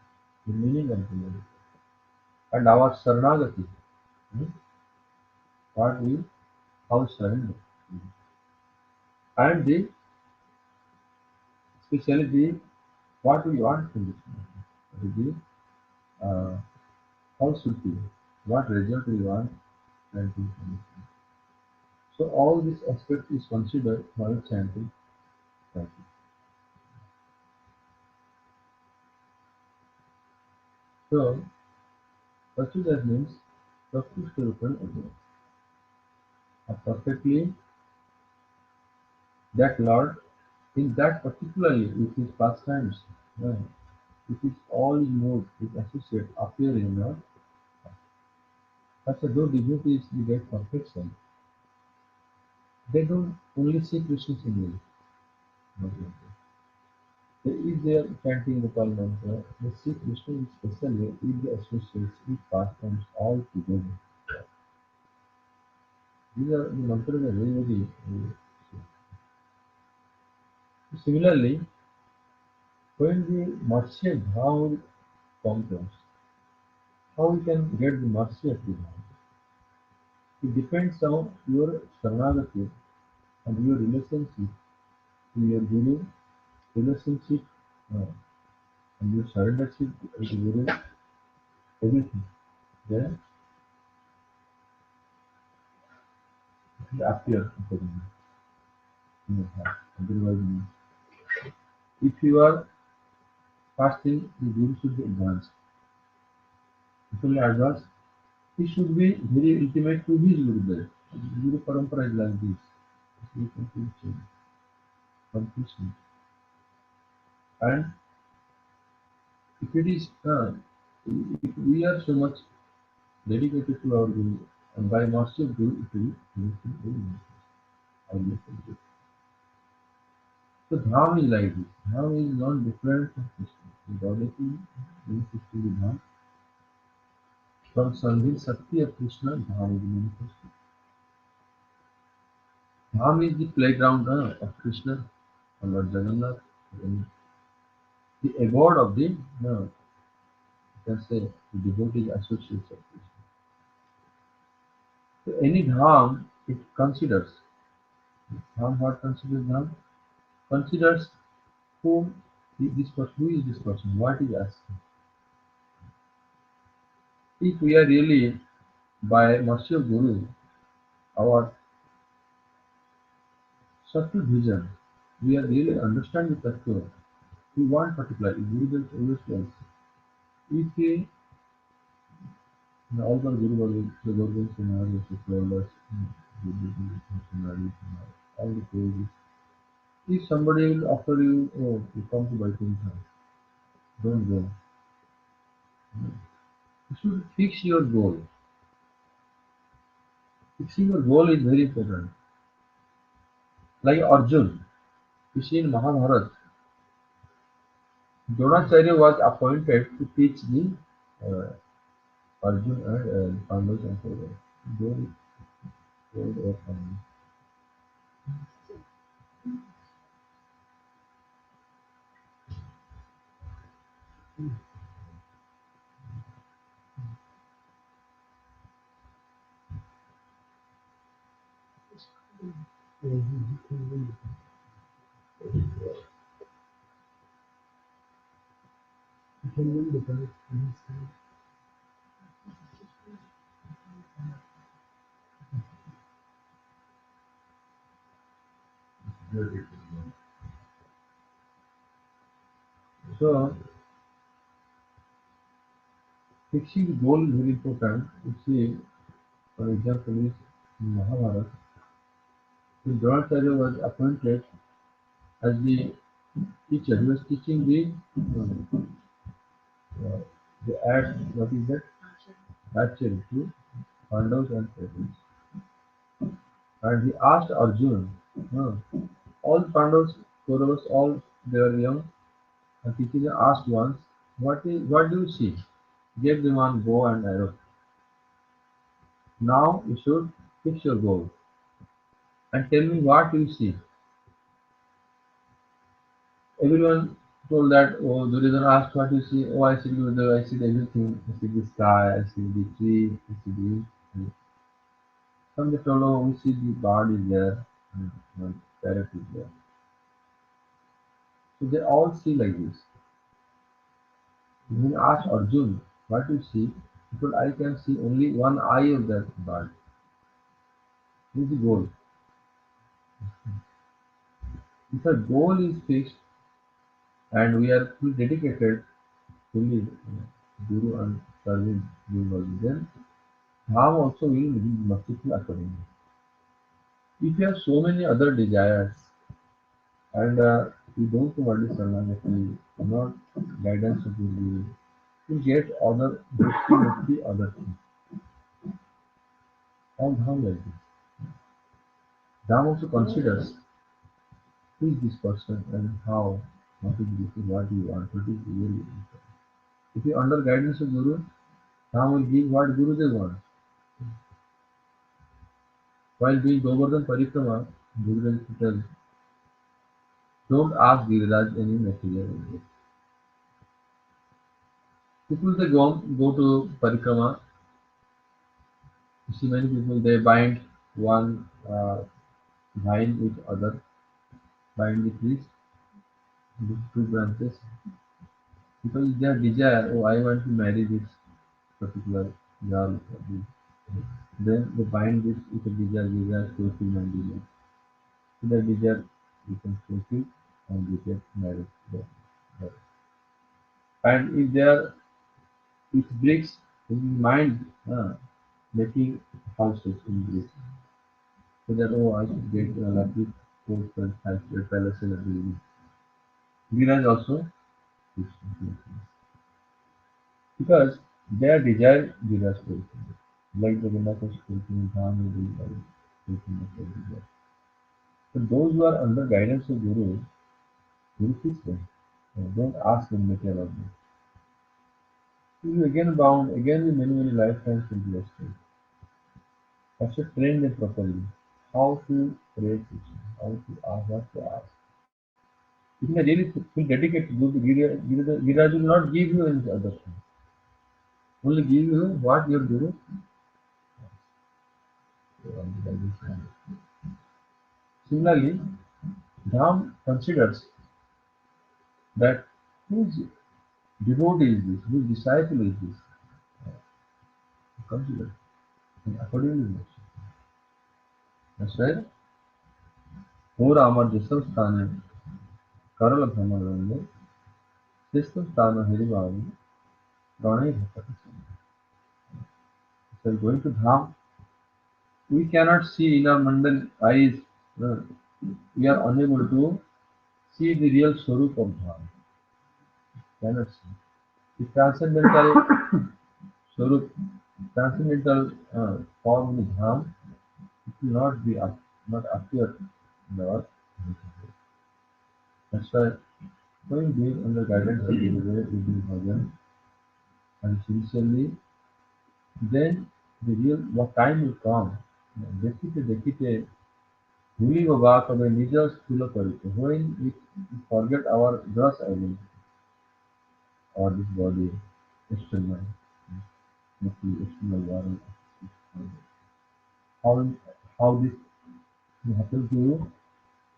the meaning of the mantra. And our Saranagati, hmm, what we how surrender. And the especially the what we want from this mantra. The how should we, what result we want and from this mantra. So all this aspect is considered while chanting practice. So Prachudar means Prakrushta Rupan Adhyaya. Perfectly that Lord in that particularly with his pastimes, yeah, with his all his modes, his associates appear in your heart. Such a though devotees they get perfection, they don't only see Krishna in you. They, if they are chanting the Kal mantra, they see Krishna in special way with the associates, with pastimes all together. These are the mantras are very similarly, when the mercy of Bhav comes to us, how we can get the mercy of the Bhav? It depends on your Saranagati and your relationship to your Guru, relationship and your surrendership to the Guru, everything. Then it will appear accordingly in your heart. Otherwise, no. If you are fasting, the Guru should be advanced. If only advanced, he should be very intimate to his Guru there. Guru Parampara is like this. You can change completely. And if it is, if we are so much dedicated to our Guru, and by mercy of Guru, it will be our relationship. So Dham is like this. Dham is not different from Krishna. The goddessy is to be Dham. From Sandhin Sakti of Krishna, Dham is manifested. Dham is the playground of Krishna, or Lord Jagannath, and the abode of the, you can say, the devotees associates of Krishna. So any Dham, it considers. Dham, what considers Dham? Considers whom this person, who is this person, what is asking. If we are really by mercy of Guru, our subtle vision, we are really understand the tattva. We want particularly Guru always tells. If he all the Guru the Guru scenarios, the flawless, all the pages. If somebody will offer you, oh, you come to Vaikuntha, don't go. You should fix your goal. Fixing your goal is very important. Like Arjun, you see in Mahabharata, Dronacharya was appointed to teach the Arjun and Pandavas and Kauravas. They told us You can win the fight in this time. so fixing the goal is very important. You see, for example, is in Mahabharata, when Dronacharya was appointed as the teacher, he was teaching uh, the art, what is that? Archery to Pandavas and Kauravas. And he asked Arjuna, uh, all Pandavas, Kauravas, all they were young, and teacher asked once, what do you see? Gave them one bow and arrow. Now you should fix your goal and tell me what you see. Everyone told that, oh, Duryodhana asked what you see. Oh, I see the, I see everything. I see the sky, I see the tree, I see the. Some they told, oh, we see the bird is there, and parrot is there. So they all see like this. When asked Arjun, what you see? He told, I can see only one eye of that bird. This is the goal. If a goal is fixed and we are fully dedicated, fully Guru and serving Guru, then Dham also will be merciful accordingly. If you have so many other desires and you don't know what is Saranagati, not guidance of the Guru, you get other definitely other things. All Dham like this. Dham also considers who is this person and how, what is this, what you want, what is really important. If you under guidance of Guru, Dham will give what Guru they want. While doing Govardhan Parikrama, Guru tells, don't ask Giriraj any material. People they go to Parikrama, you see many people they bind one vine with other, bind the trees, with two branches, because their desire, oh I want to marry this particular girl. Then they bind this with a desire to fulfill my desire. So that desire you can fulfill and you get married. There. And if there it breaks in mind making houses in bricks. So that oh I should get a lovely court and five-story palace in a building. Mirage also is because their desire Mirage fulfilled. Like the Vinaka's fulfilling Dham will be like fulfilling of their desire. So those who are under guidance of Guru, Guru fix them. Don't ask them later about them. You will again bound, again with many lifetimes will be lost. Have to train them properly. How to pray teaching, how to ask, what to ask. If you are really feel dedicated to Guru, Giriraj will not give you any other thing. Only give you what your Guru wants. Similarly, Dham considers that whose devotee is this, whose disciple is this. Consider and accordingly. That's why ওরা আমার যেসব স্থানে করল ভ্রমণে সেসব স্থান হেরিবাবু রণে ঘটাচ্ছে. So going to Dham, we cannot see in our mandal eyes. We are unable to see the real Swarup of Dham. Cannot see. The transcendental Swarup, transcendental form of Dham, it will not be not appear in the earth. That's why when being under guidance of the Guru, reading Bhajan, and sincerely, then the real what time will come. देखते भूली वो बात हमें निज स्थूल परिचय when we forget our gross identity or this body external mostly external world how how this will happen to you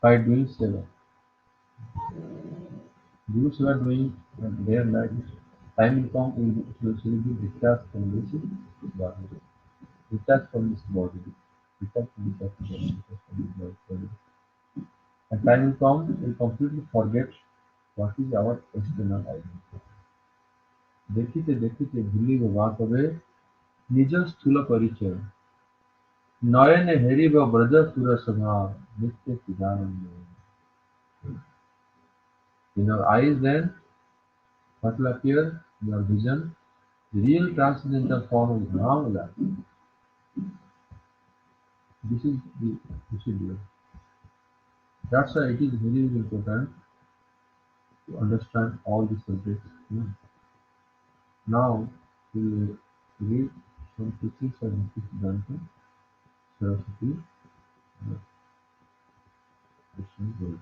by doing seva guru seva doing day and night time will come will be detached from this body detached from this body detached from this body detached from this body and time will come we completely forget what is our external identity देखते भूलिब बात हवे निज स्थूल परिचय नयने हेरिब ब्रज सुर सभा नित्य चिदानंद in your eyes then what will appear your vision the real transcendental form of Brahma this is the procedure that's why it is very important to understand all the subjects now we will read some teachings of Bhakti Saraswati Krishna Guru.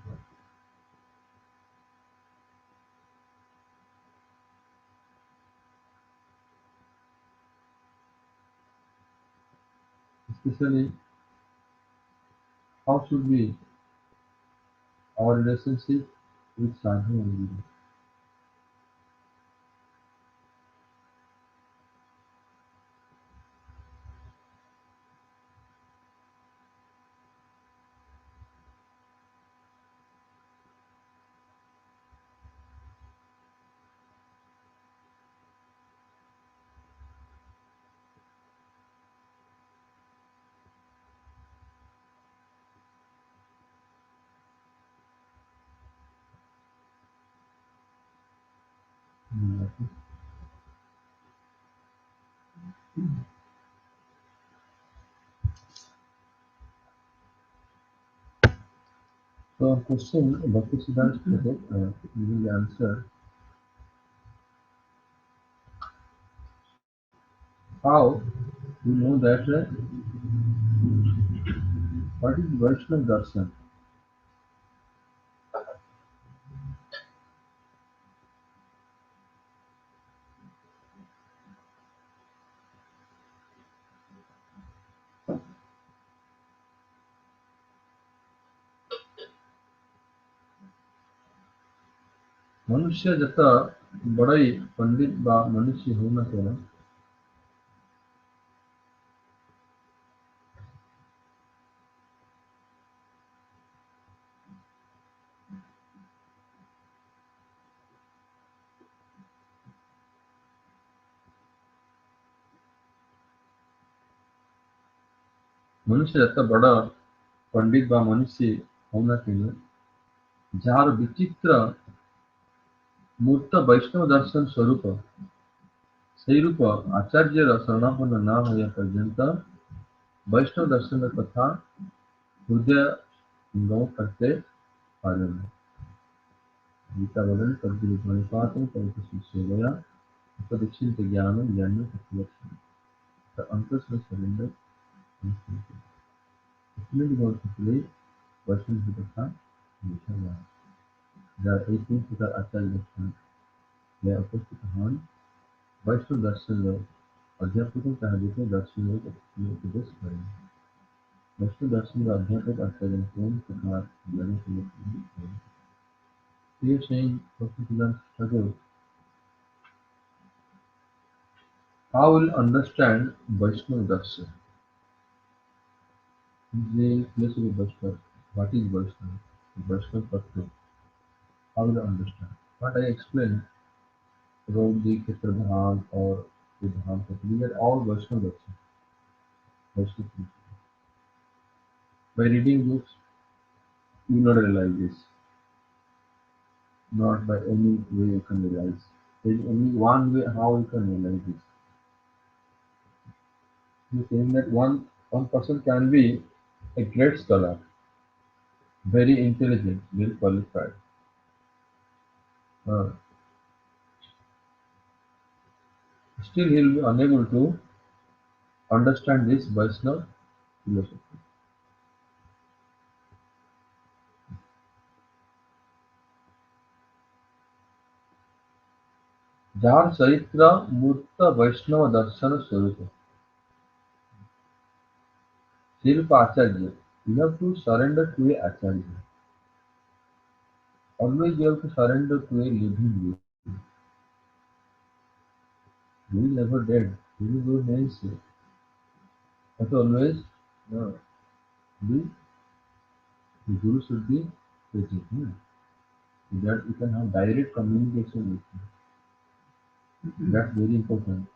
Especially how should we our relationship with sadhu and guru. So question Bhakti Siddhanta stated, giving the answer, how we know that what is Vaishnava Darshan? मनुष्य जता बड़ाई पंडित बा मनुष्य होना चाहिए मनुष्य जता बड़ा पंडित बा मनुष्य होना चाहिए जार विचित्र मूर्त वैष्णव दर्शन स्वरूप से रूप आचार्य शरणापन्न न होया पर्यंत वैष्णव दर्शन कथा हृदय गौ करते पालन गीता वदन तद्विपातम कल्पशिष्य गया उपदीक्षित ज्ञान ज्ञान तत्वदर्शन the uncles were surrendered instantly. Ultimately, God fulfilled Vaishnav Hidatha Vishaya. There are 18 Sutta Acharya Darshan. They are उपस्थित हन वैष्णव दर्शन अध्यापकों का हृदय दर्शन उपदेश करें वैष्णव दर्शन का अध्यापक आचार्य कौन तथा ज्ञान के लिए He is saying Bhaktivedanta Thakur, how will understand Vaishnava Darshan? The place of Vaishnava. What is Vaishnava? Vaishnava Tattva. How will I understand? What I explained about the Kshetra or the Dham Tattva, we get all Vaishnava Darshan. Vaishnava Darshan. By reading books, you will not realize this. Not by any way you can realize. There is only one way how you can realize this. He's saying that one person can be a great scholar, very intelligent, very qualified. Uh, Still, he will be unable to understand this Vaishnava philosophy. Jar Charitra Murta Vaishnava Darshana Swarupa. Shilpa Acharya. You have to surrender to a Acharya. Always you have to surrender to a living being. He is never dead. He is good names. But always the, the Guru should be present. So that you can have direct communication with him. That's very important.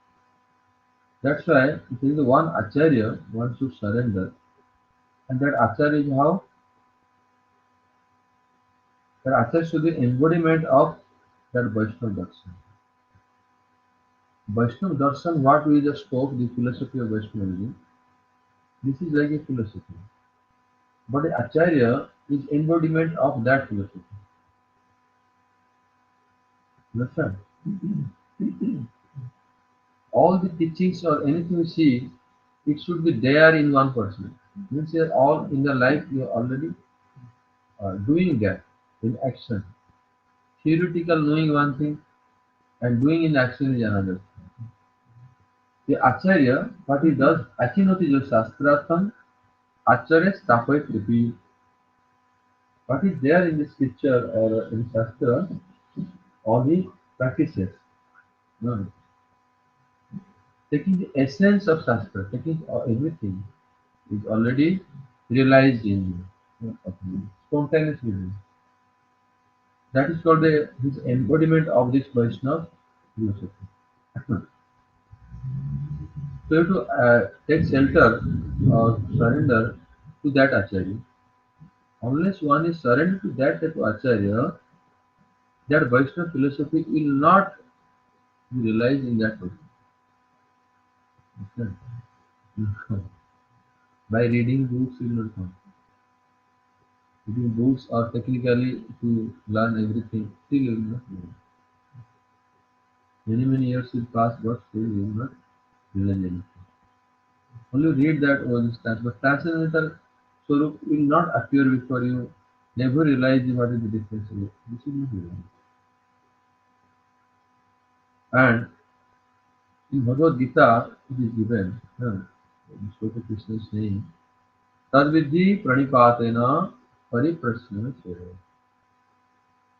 That's why if there is one Acharya, one should surrender. And that Acharya is how? That Acharya should be embodiment of that Vaishnava Darshan. Vaishnava Darshan, what we just spoke, the philosophy of Vaishnavism, this is like a philosophy. But the Acharya is embodiment of that philosophy. Understand? All the teachings or anything you see, it should be there in one person. Means you are all in the life you are already doing that in action. Theoretical knowing one thing and doing in action is another. The Acharya, what he does, Achinoti jo Shastratham, Acharya Stapayat Kripi. What is there in the scripture or in Shastra, all the practices. No. Taking the essence of Shastra, taking everything is already realized in you, spontaneously. That is called his embodiment of this Vaishnava philosophy. So you have to take shelter or surrender to that Acharya. Unless one is surrendered to that type of Acharya, that Vaishnava philosophy will not be realized in that person. Okay. By reading books will not come. Reading books or technically to learn everything, still will not learn. Many years will pass, but still will not realize anything. Only read that all this time, but transcendental Swarup will not appear before you. Never realize what is the difference. This is not realized. And in Bhagavad Gita, it is given, Shloka Krishna is saying, Tadvidhi pranipatena pariprasna seva.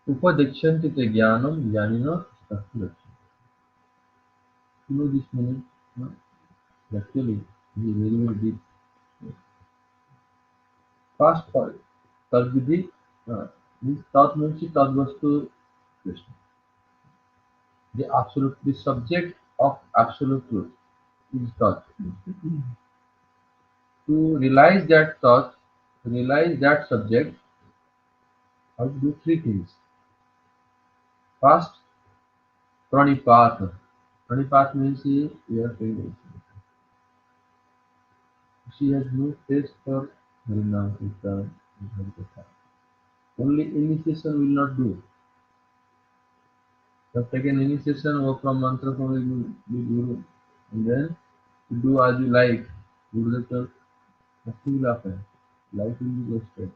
Upadikshante te jnanam jnanina sthathurachya. You know this meaning? No? Actually, it is very deep. First part, Tadvidhi means Tat means Tadvastu Krishna. The absolute, the subject of absolute truth is Tat. To realize that thought, to realize that subject, I have to do three things. First, pranipat. Pranipat means you are saying she has no taste for Harinam Kirtan and Harikatha. Only initiation will not do. You have taken initiation or from mantra from the Guru, and then you do as you like. Guru says, nothing will happen. Life will be wasted.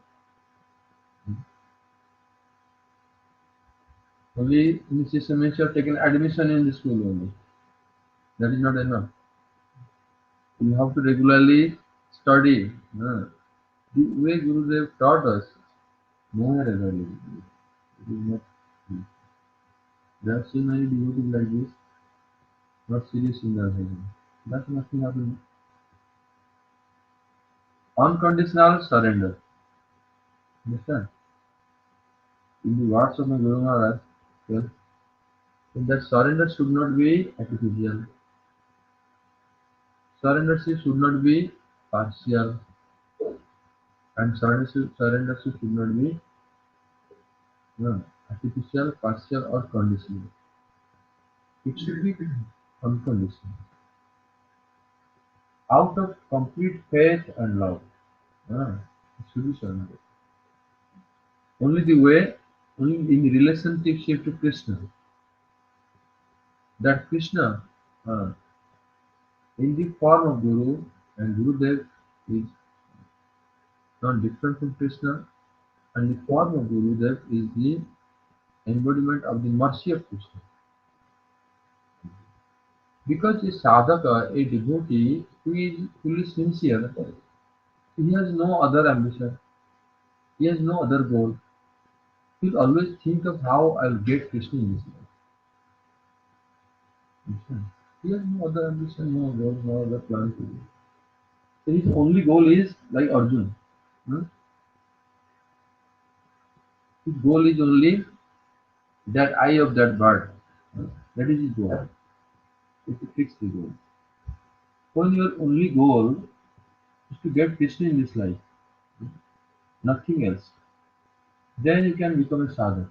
Only initiation means you have taken admission in the school only. That is not enough. You have to regularly study. The way Gurudev taught us, more regularly. It is not. There are so many devotees like this, not serious in their heaven. That's nothing happening. Unconditional surrender. Understand? In the words of my Guru Maharaj, well, that surrender should not be artificial. Surrender should not be partial. And surrender should not be artificial, partial, or conditional. It should be unconditional, out of complete faith and love. Ah, it should be surrendered. Only the way, only in relationship to Krishna, that Krishna, uh, in the form of Guru, and Gurudev is not different from Krishna, and the form of Gurudev is the embodiment of the mercy of Krishna. Because a sadhaka, a devotee who is fully sincere, he has no other ambition, he has no other goal. He will always think of how I will get Krishna in his life. Understand? He has no other ambition, no goal, no other plan to do. So his only goal is like Arjuna. Hmm? His goal is only that eye of that bird. Hmm? That is his goal. It's a fixed goal. When your only goal is to get Krishna in this life, nothing else, then you can become a sadhaka.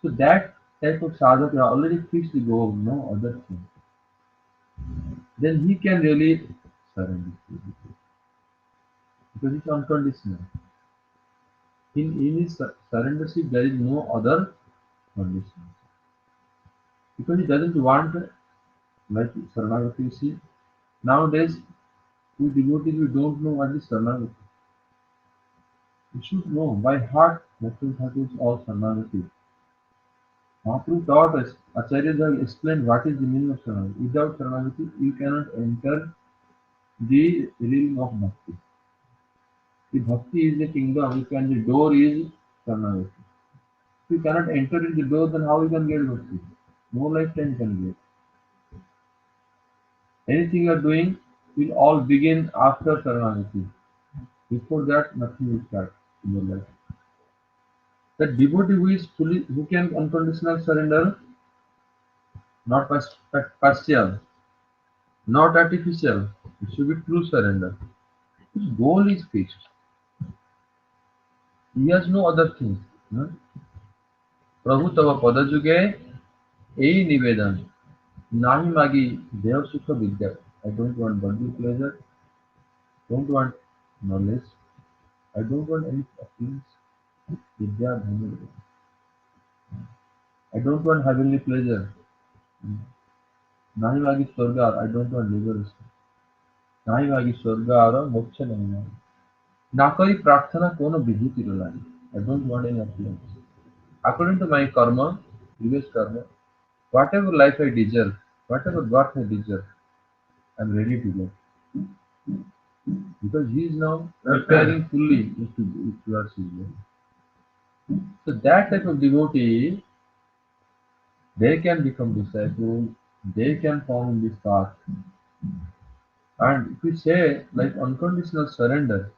So that type of sadhaka already fixed the goal, no other thing. Then he can really surrender because it's unconditional. In his surrendership, there is no other condition because he doesn't want like Saranagati. You see, nowadays we devotees we don't know what is Saranagati. We should know by heart. Natural heart is all Saranagati. Mahaprabhu taught us, Acharyas have explained what is the meaning of Saranagati. Without Saranagati, you cannot enter the realm of Bhakti. The Bhakti is the kingdom, the door is Saranagati. If you cannot enter in the door, then how you can get Bhakti? No lifetime can get. Anything you are doing will all begin after Saranagati. Before that, nothing will start in your life. That devotee who can unconditional surrender, not partial, not artificial. It should be true surrender. His goal is fixed. He has no other thing. No? प्रभु तव पदजुगे यही निवेदन नाहि मागी देह सुख विद्या. I don't want bodily pleasure, don't want knowledge, I don't want any feelings. Vidya dhanu. I don't want heavenly pleasure. Nahi magi swarga, I don't want liberation. Nahi magi swarga or moksha nahi. Na kari prarthana kono vibhuti lai. I don't want any appearance. According to my karma, previous karma, whatever life I deserve, whatever birth I deserve, I am ready to get. Because he is now preparing fully towards his life. So that type of devotee, they can become disciples, they can form in this path. And if we say like unconditional surrender,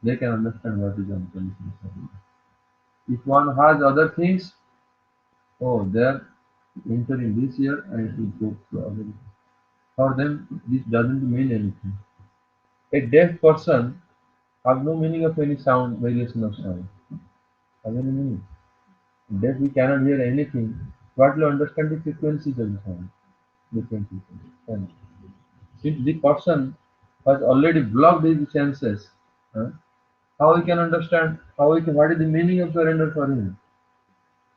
they can understand what is unconditional surrender. If one has other things, oh, they are entering this year and it will go through other. For them, this doesn't mean anything. A deaf person have no meaning of any sound, variation of sound. Have any meaning? Deaf we cannot hear anything, but we understand the frequencies of the sound. Different frequencies. Since the person has already blocked his senses, how he can understand? What is the meaning of surrender for him?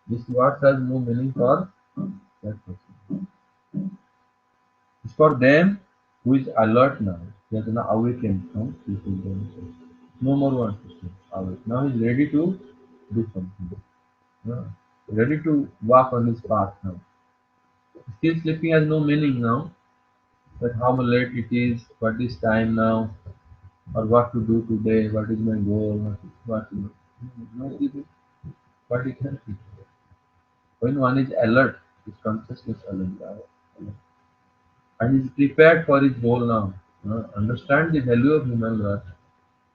This word has no meaning for that person. It's for them who is alert now. He has now awakened from sleeping. No more wants to sleep. Awake. Now he's ready to do something. Ready to walk on his path now. Still sleeping has no meaning now. But how late it is, what is time now, or what to do today, what is my goal, what to do. No, what he can do. When one is alert, his consciousness alert, and is prepared for his goal now, understand the value of human life,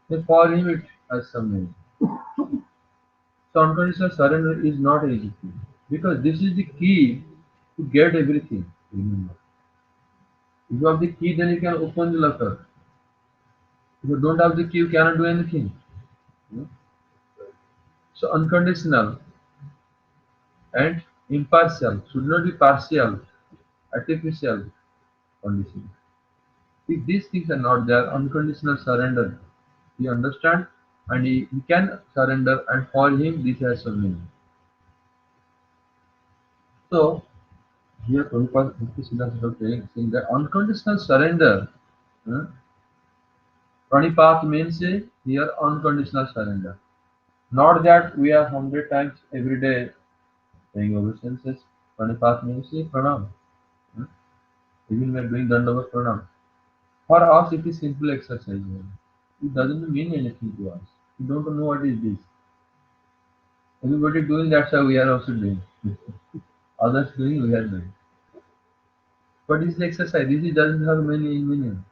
then for him it has some meaning. So unconditional surrender is not easy because this is the key to get everything. Remember, if you have the key, then you can open the locker. If you don't have the key, you cannot do anything. So unconditional and impartial should not be partial, artificial condition. If these things are not there, unconditional surrender. He understands and he can surrender, and for him this has some meaning. So here Prabhupada Bhakti Siddhanta Saraswati saying that unconditional surrender, uh, pranipat means here unconditional surrender. Not that we are 100 times every day saying obeisances. Pranipat means pranam. uh, Even we are doing dandavat pranam. For us it is simple exercise. It doesn't mean anything to us. We don't know what is this. Everybody doing, that's why we are also doing. Others doing, we are doing. But this is exercise. This doesn't have many meaning.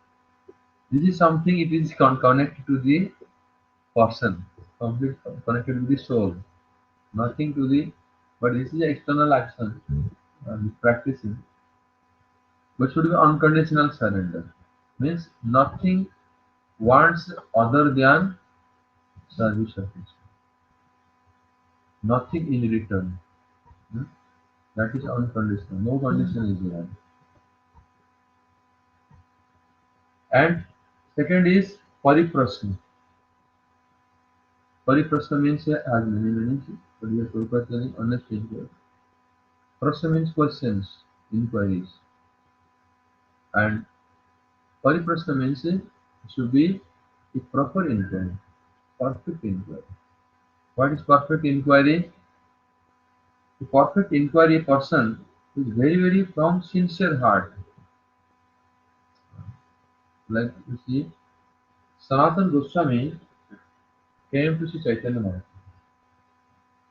This is something, it is connected to the person, complete connected to the soul. Nothing to the, but this is external action, practicing. But should be unconditional surrender. Means nothing wants other than service of it. Nothing in return. Hmm? That is unconditional. No condition is there. And second is pariprasna. Pariprasna means has many meanings, but we are purposely understanding here. Prasna means questions, inquiries, and pariprasna means it should be a proper inquiry, perfect inquiry. What is perfect inquiry? A perfect inquiry person is very, very from sincere heart. Like you see, Sanatana Goswami came to see Chaitanya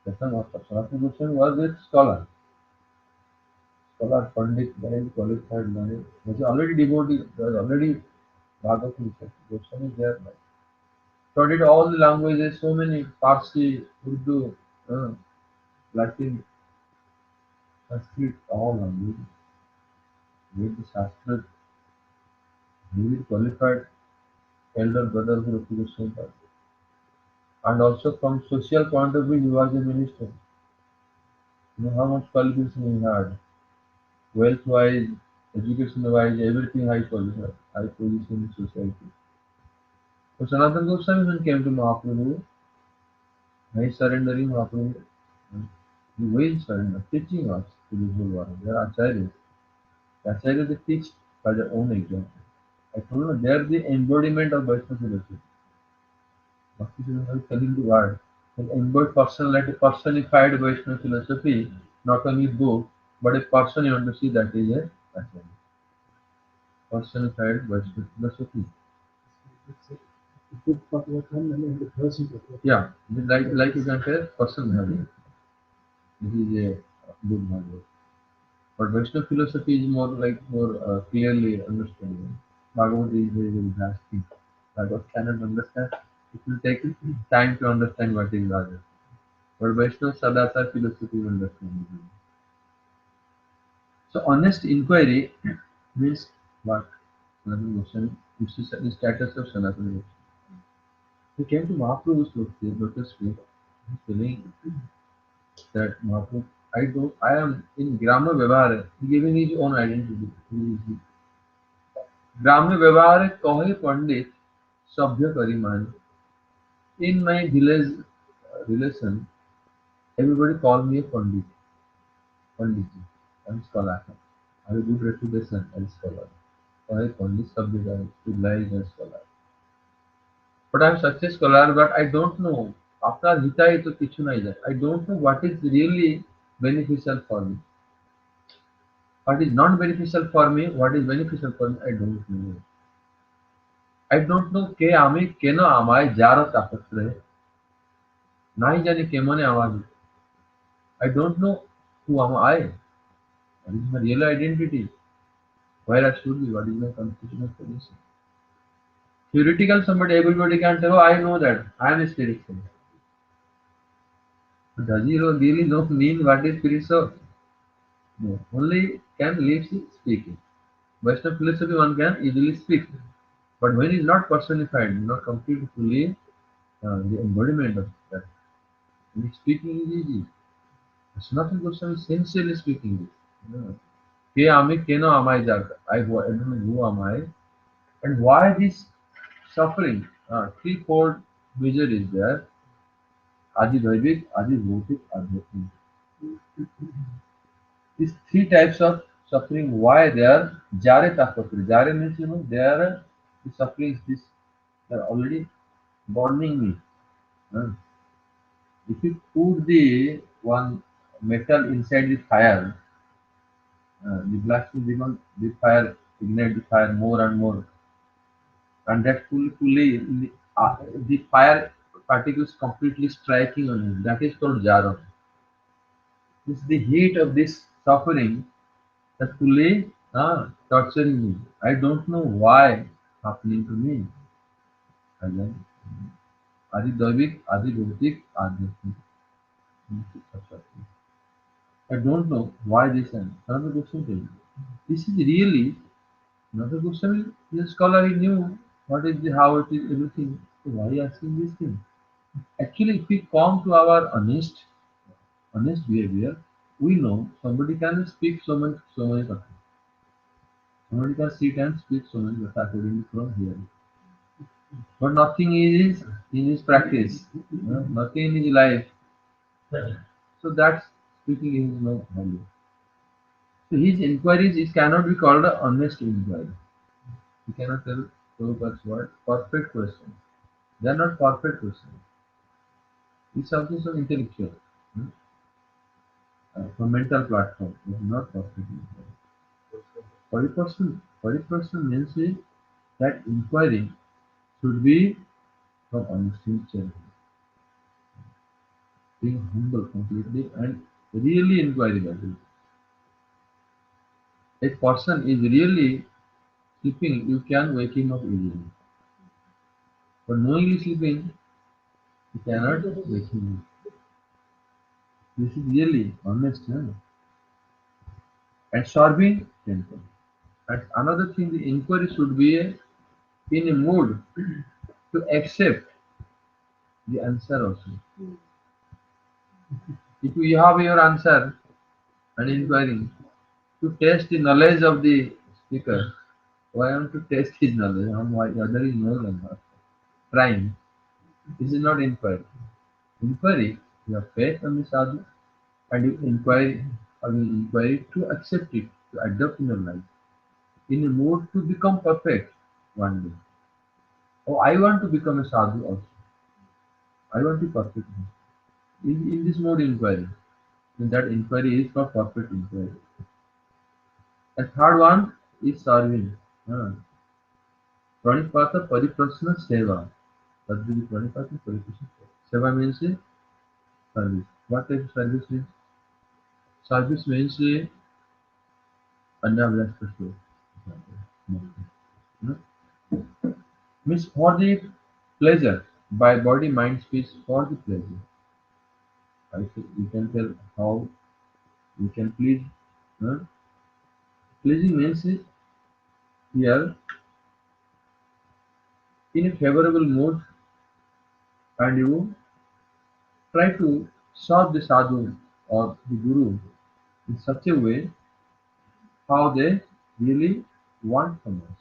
Mahaprabhu. Sanatana Goswami was a scholar, Pandit, very qualified, learned. Was already devotee, was already Bhagavad Gita. Goswami there. Studied all the languages, so many Parsi, Urdu, Latin, Sanskrit, all languages. Read the Shastra, very qualified elder brother of Rupi Goswami. And also from social point of view, he was a minister. You know how much qualification he had. Wealth wise, education wise, everything high qualified, high position in society. So Sanatana Goswami when came to Mahaprabhu, he surrendering Mahaprabhu, he will surrender, teaching us to the whole world. They are acharyas. Acharyas they teach by their own example. I told you they are the embodiment of Vaishnava philosophy. Bhakti Siddhanta is telling the world an embodied person like a personified Vaishnava philosophy, not only book, but a person you want to see that is a acharya. Personified Vaishnava philosophy. The book Bhagavatam and the person Bhagavatam. Yeah, like you can say person having. This is a good Bhagavad. But Vaishnava philosophy is more like more clearly understanding. Bhagavad is very, very vast thing. Bhagavad cannot understand. It will take time to understand what is Bhagavad. But Vaishnava Sadasar philosophy will understand. So honest inquiry means what? Sanatana Goswami, this is the status of Sanatana Goswami. He came to Mahaprabhu's lotus feet, telling that Mahaprabhu, I am in Grama Vyavahara, giving his own identity. Grama Vyavahara kahe Pandit Sabhya Kariman. In my village relation, everybody call me a Pandit. Panditji. I'm scholar. I have a good reputation as scholar. I Pandit Sabhya Kariman, civilized as scholar. But I'm such a scholar, but I don't know. After Hitai to kichu nahi jane. I don't know what is really beneficial for me. What is not beneficial for me, what is beneficial for me, I don't know. I don't know ke ami keno amai jaro tapatre. Nahi jane kemone amagi. I don't know who am I. What is my real identity? Where I should be? What is my constitutional position? Theoretical somebody, everybody can say, oh, I know that. I am a spirit soul. But does he really know mean what is spirit soul? No. Only can live speaking. Western philosophy one can easily speak. But when it's not personified, not completely fully the embodiment of that. And speaking is easy. Sanatana Goswami is sincerely speaking this. Ke ame keno amai jata. I don't know who am I, and why this suffering? Threefold measure is there. Adi Vaivik, Adi Bhautik, Adhyatmik. These three types of suffering, why they are jare tapasya. Jare means they are the suffering. They are already burning me. Uh, If you put the one metal inside the fire, the blasting become the fire, ignite the fire more and more, and that fully the fire particles completely striking on him. That is called jaro. It's the heat of this suffering that fully torturing me. I don't know why happening to me. And then Adi Daivik, Adi Bhautik, Adi Adhyatmik. I don't know why this and another question to you. This is really another question. The scholar he knew what is the how it is everything. So why asking this thing? Actually, if we come to our honest behavior, we know somebody can speak so many things. Somebody can sit and speak so many things according from here. But nothing is in his practice. Nothing in his life. So that's speaking is no value. So his inquiries is cannot be called an honest inquiry. You cannot tell Prabhupada's word perfect questions. They are not perfect questions. It's something so intellectual. Hmm? From mental platform. It is not perfect inquiry. Pariprashna means that inquiry should be from honesty and charity. Being humble completely and really inquiry that is. A person is really sleeping, you can wake him up easily. But knowingly sleeping, you cannot wake him up. This is really honest. And serving temple. And another thing, the inquiry should be in a mood to accept the answer also. If you have your answer and inquiring to test the knowledge of the speaker, why am to test his knowledge? Why other is knows or not? Trying. This is not inquiry. Inquiry, you have faith on the sadhu and you inquiry to accept it, to adopt in your life. In a mood to become perfect one day. Oh, I want to become a sadhu also. I want to be perfect. In this mode inquiry. Then that inquiry is for perfect inquiry. And third one is serving. Pranipata Pariprasna Seva. Tadvidi Pranipata Pariprasna Seva. Seva means service. What type of service means? Service means Anna Prasna. Means for the pleasure. By body, mind, speech, for the pleasure. I think you can tell how we can please. Huh? Pleasing means here in a favorable mood and you try to serve the sadhu or the guru in such a way how they really want from us.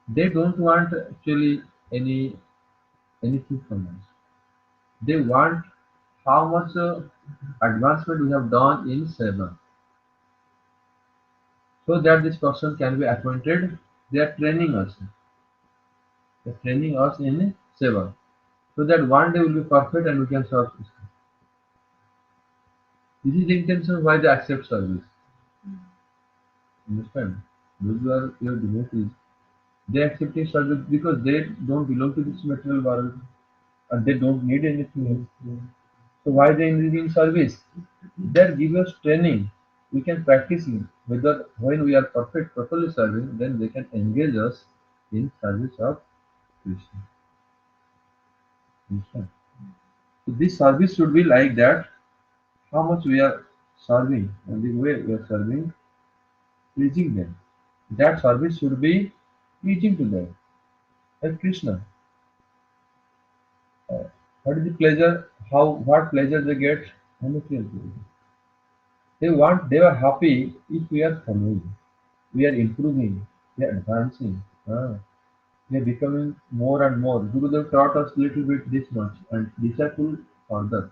They don't want actually anything from us. They want how much advancement we have done in seva, so that this person can be appointed. They are training us. They are training us in seva, so that one day we will be perfect and we can serve Krishna. This is the intention why they accept service. Understand? Those who are your devotees, they accept your service because they don't belong to this material world and they don't need anything else. So why they engage in service? They give us training. We can practice it. Whether when we are perfect, properly serving, then they can engage us in service of Krishna. Understand? So this service should be like that. How much we are serving and the way we are serving, pleasing them. That service should be pleasing to them. Like Krishna. Uh, what is the pleasure? what pleasure they get? Material pleasure. They were happy if we are following, we are improving, we are advancing. We are becoming more and more. Gurudev taught us little bit this much and disciple further.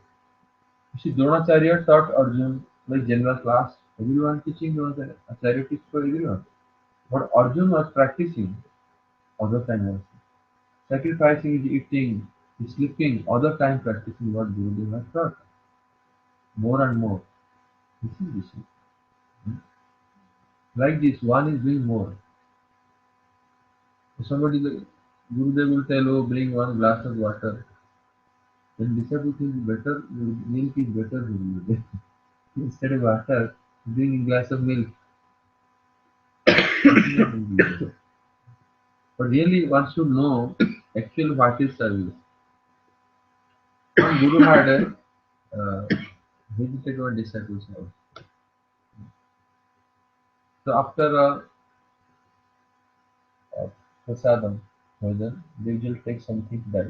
You see, Dronacharya taught Arjun like general class. Everyone teaching Dronacharya teach for everyone. But Arjun was practicing other time also. Sacrificing his eating, his sleeping, other time practicing what Gurudev has taught. More and more. This. Like this, one is doing more. If somebody like Gurudev will tell, oh, bring one glass of water. Then disciple thinks better, milk is better for you. Instead of water, bring a glass of milk. But really, one should know actually what is service. One Guru had visited one disciple's house. So after prasadam, they will take something that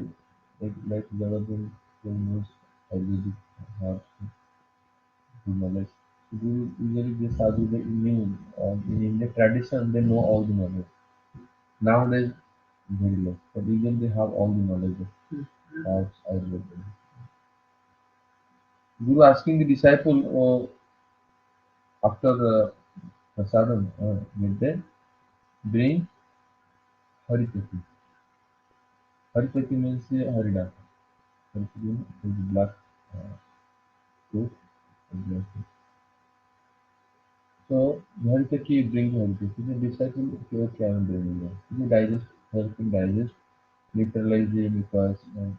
is like Jagabin knows Ayurvedic herbs, good knowledge. Usually the sadhu they knew in Indian tradition they know all the knowledge. Nowadays very less, but usually they have all the knowledge of herbs, Ayurveda. Guru asking the disciple after prasadam midday, bring Haripati. Haripati means Haridaka. Haripati means black fruit. So Haripati brings Haripati. The disciple okay, I am bringing it. You digest, helping digest, neutralize the mucus and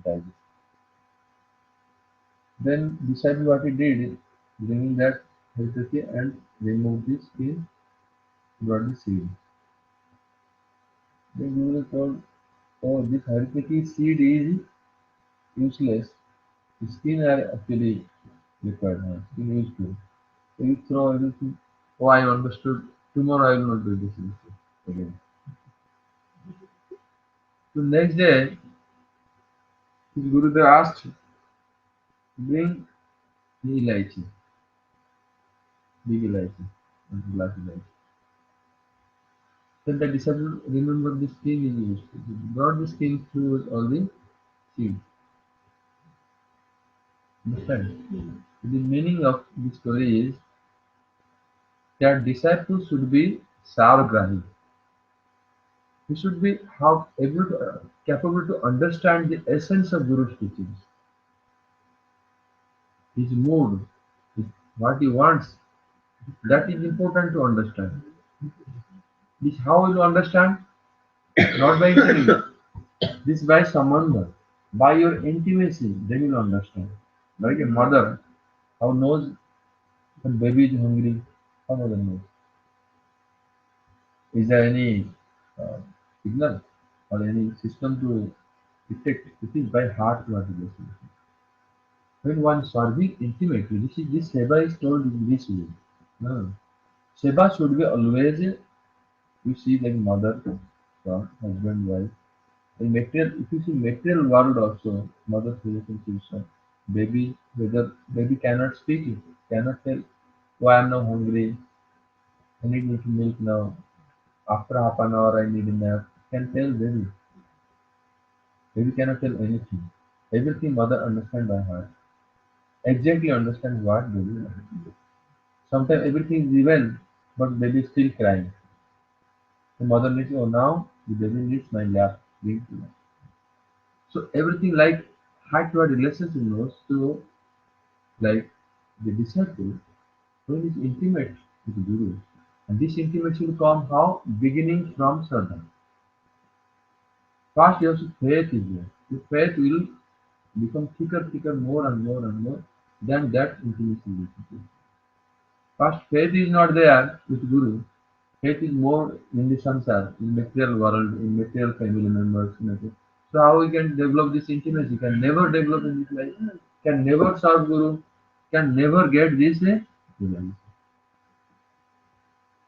digest. Then disciple what he did, bringing that Haripati and remove the skin, brought the seed. Then Guru told, oh, this Haripati seed is useless. The skin are actually required. Skin useful. So you throw everything. Oh, I understood. Tomorrow I will not do this again. So next day, his Gurudev asked, bring the elaichi, big elaichi, and black elaichi. Then the disciple remembered the skin is used. He brought the skin through all the seeds. Understand? The meaning of the story is that disciples should be sargrahi. He should be capable to understand the essence of Guru's teachings, his mood, what he wants. That is important to understand. This how will you understand? Not by telling. This by samandha, by your intimacy, they will understand. Like a mother, how knows when baby is hungry, how mother knows. Is there any uh, signal or any system to detect? It is by heart what it is. When one serving intimately, this seva is told in this way. No. Seva should be always you see like mother, son, husband, wife. In material, if you see material world also, mother's relationship, baby, whether baby cannot speak it, cannot tell, oh I am now hungry, I need little milk now. After half an hour I need a nap. Can tell baby. Baby cannot tell anything. Everything mother understand by heart. Exactly understand what baby wants. Sometimes everything is well, but baby is still crying. The mother needs, oh now the baby needs my lap. Bring to lap. So everything like heart to heart relationship knows to like the disciple when is intimate with the Guru. And this intimacy will come how? Beginning from Shraddha. First, you have to faith is there. The faith will become thicker, more and more and more. Then that intimacy will be. First, faith is not there with Guru. Faith is more in the samsara, in material world, in material family members. So how we can develop this intimacy? Can never develop in this life. Can never serve Guru. Can never get this realization.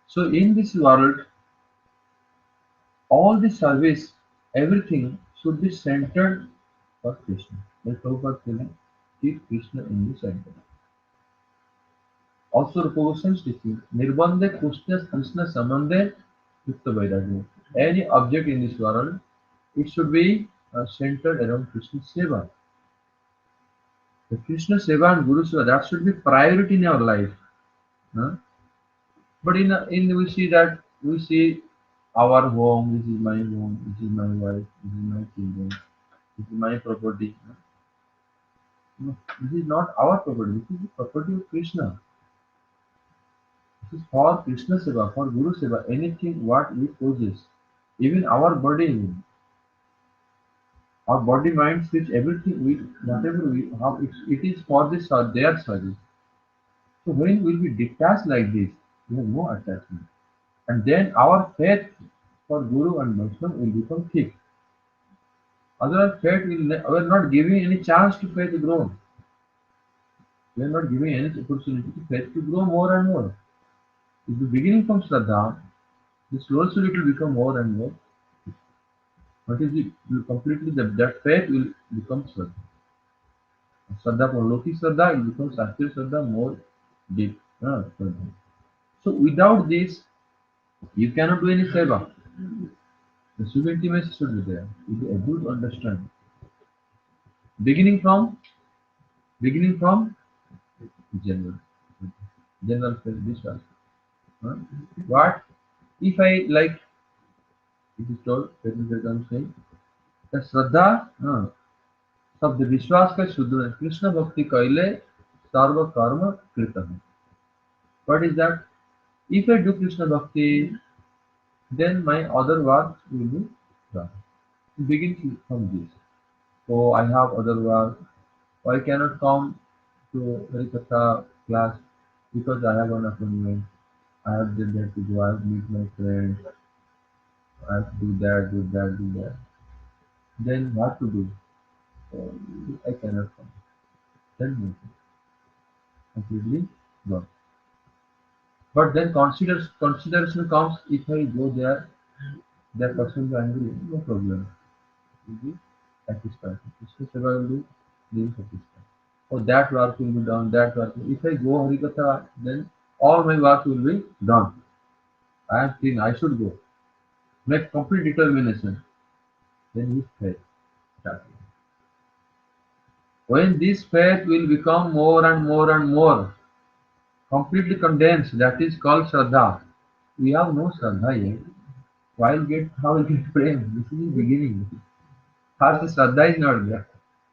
So in this world, all the service, everything should be centered for Krishna. Like Prabhupada saying, keep Krishna in the center. Also, Rupa Goswami speaking, Nirbandhe Krishna Samandhe Yukta Vairagya. Any object in this world, it should be centered around Krishna Seva. The Krishna Seva and Guru Seva, that should be priority in our life. Huh? But in we see that we see our home, this is my home, this is my wife, this is my children, this is my property. No, this is not our property, this is the property of Krishna. This is for Krishna Seva, for Guru Seva, anything what we possess. Even our body, our body, mind, speech, everything we whatever we have, it is for this or their service. So when we will be detached like this, we have no attachment. And then our faith for Guru and Vaishnava will become thick. Otherwise, faith we are not giving any chance to faith to grow. We are not giving any opportunity to faith to grow more and more. If the beginning from Shraddha, slowly it will become more and more. But if it will completely that faith will become Shraddha. Shraddha from Loki Shraddha will become Shastri Shraddha more deep. Shraddha. So without this, you cannot do any seva. The Shiva intimacy should be there. You be able to understand. Beginning from general. General faith, Vishwas. What if I like it is told, let me saying that Shraddha शब्द विश्वास का शुद्ध है कृष्ण भक्ति कैले सर्व कर्म कृतम. What is that? If I do Krishna bhakti, then my other works will be done. Begin from this. So I have other work. I cannot come to Katha class because I have an appointment. I have that to go. I have to meet my friends. I have to do that, do that, do that. Then what to do? So I cannot come. Then nothing. Completely gone. But then consideration comes if I go there, that person will be angry. No problem. Will be satisfied. Krishna Seva will be being satisfied. Oh, that work will be done, that work. If I go Harikatha, then all my work will be done. I am thinking I should go. Make complete determination. Then his faith starts. When this faith will become more and more and more, completely condensed, that is called Shraddha. We have no Shraddha yet. How will get prem? This is the beginning. First Shraddha is not there.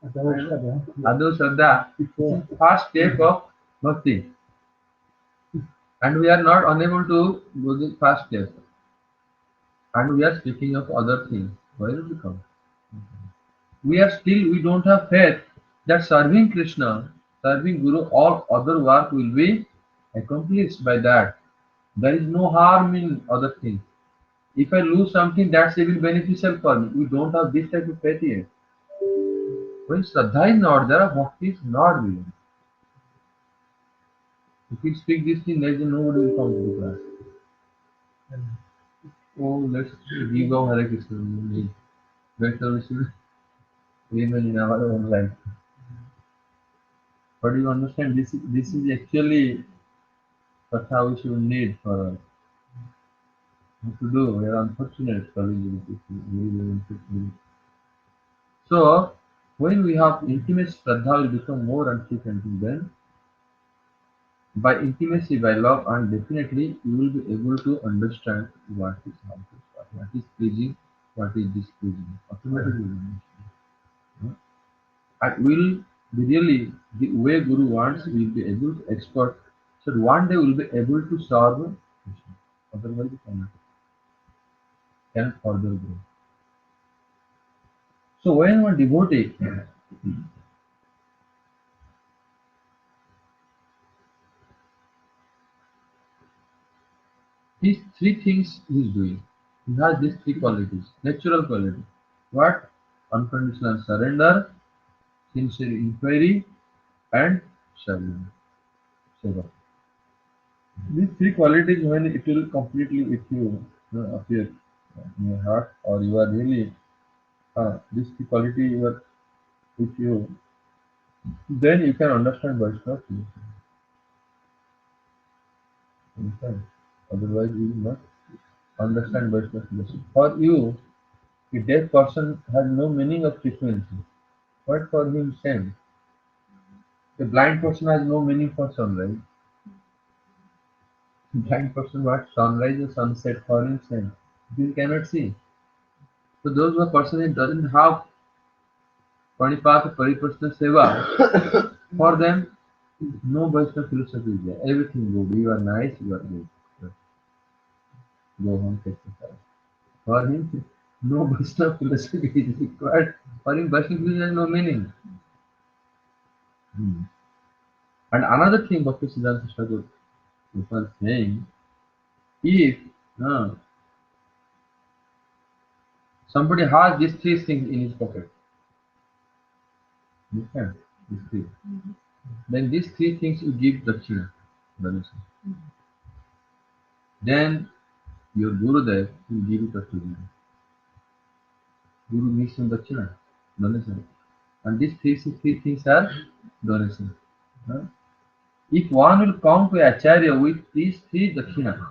Adu Shraddha is the first step of bhakti. And we are not unable to go the first step. And we are speaking of other things. Where will it come? We don't have faith that serving Krishna, serving Guru, all other work will be accomplished by that. There is no harm in other things. If I lose something, that's even beneficial for me. We don't have this type of faith yet. When Shraddha is not there, Bhakti is not given. If we speak this thing, there is nobody will come to the class. Oh, let's give our Hare Krishna. Better we should remain in our own life. But you understand, this is actually Katha we should need for us. What to do? We are unfortunate. Very, very unfortunate. So, when we have intimate Shraddha will become more and thick and then by intimacy, by love, and definitely you will be able to understand what is harmful, what is pleasing, what is displeasing. Automatically, you understand. And will be really the way Guru wants, we will be able to expert. So one day we will be able to serve Krishna. Otherwise, we cannot further grow. So when one devotee these three things he is doing. He has these three qualities, natural quality. What? Unconditional surrender, sincere inquiry, and shalom. Seva. These three qualities, when it will completely with you, appear in your heart, or you are really this three quality you are if you then you can understand Vaishnava philosophy. Understand? Otherwise, you will not understand Vaishnava philosophy. For you, a deaf person has no meaning of frequency. What for him same? A blind person has no meaning for sunrise. Blind person what sunrise or sunset for him same. He cannot see. So those who are person who doesn't have Pranipata Pariprashna Seva, for them no Vaishnava philosophy is there. Everything good. You are nice, you are good. Go home, take the time. For him, no Vaishnava philosophy is required. For him, Vaishnava philosophy has no meaning. Hmm. And another thing Bhakti Siddhanta Thakur was saying, if uh, somebody has these three things in his pocket, understand? These three. Then these three things you give Dakshina, donation. Then your Gurudev will give it up to you. Guru gives him Dakshina, donation. And these three things are donation. Huh? If one will come to Acharya with these three Dakshina,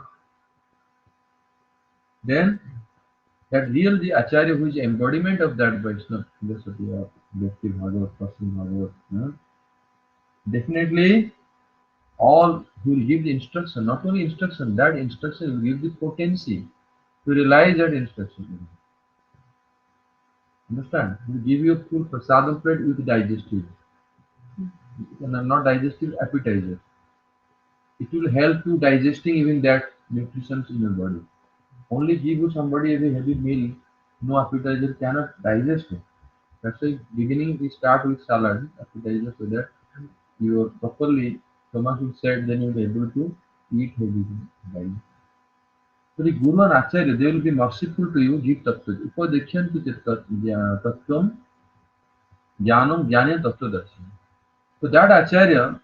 then that real the Acharya who is embodiment of that Vaishnava philosophy of Bhakti Bhagavat, Prasad Bhagavat, definitely all he will give the instruction, not only instruction, that instruction will give the potency to realize that instruction. Understand? He will give you full prasadam plate with digestive. And not digestive, appetizer. It will help you digesting even that nutrition in your body. Only give you somebody a heavy meal, no appetizer cannot digest it. That's why beginning we start with salad, appetizer, so that your properly stomach is set, then you will be able to eat heavy meal. So the Guru and Acharya, they will be merciful to you, give tattva. Upadikshyanti tattvam jnanam jnana tattva darshan. So that Acharya,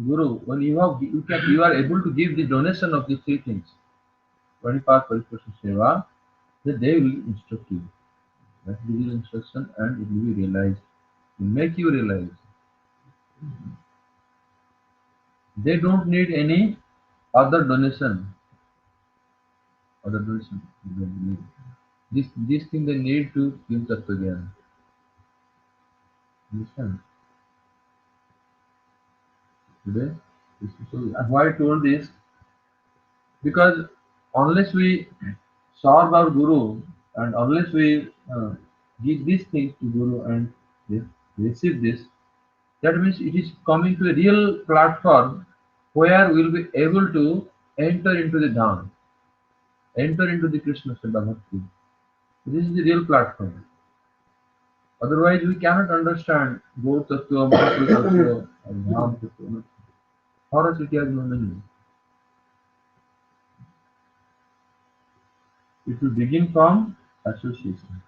Guru, when you are able to give the donation of these three things, Pranipad Pariprashna Seva, then they will instruct you. That will be the instruction and it will be realized. To make you realize. They don't need any other donation. Other donation. They don't need. This thing they need to give tattva jnana. Understand? Today, so why I told this? Because unless we serve our Guru and unless we give these things to Guru and receive this, that means it is coming to a real platform where we will be able to enter into the Dham, enter into the Krishna Seva Bhakti. This is the real platform. Otherwise, we cannot understand both Tattva, Mahatma Tattva, and Dham Tattva. For us, it has no meaning. It will begin from association.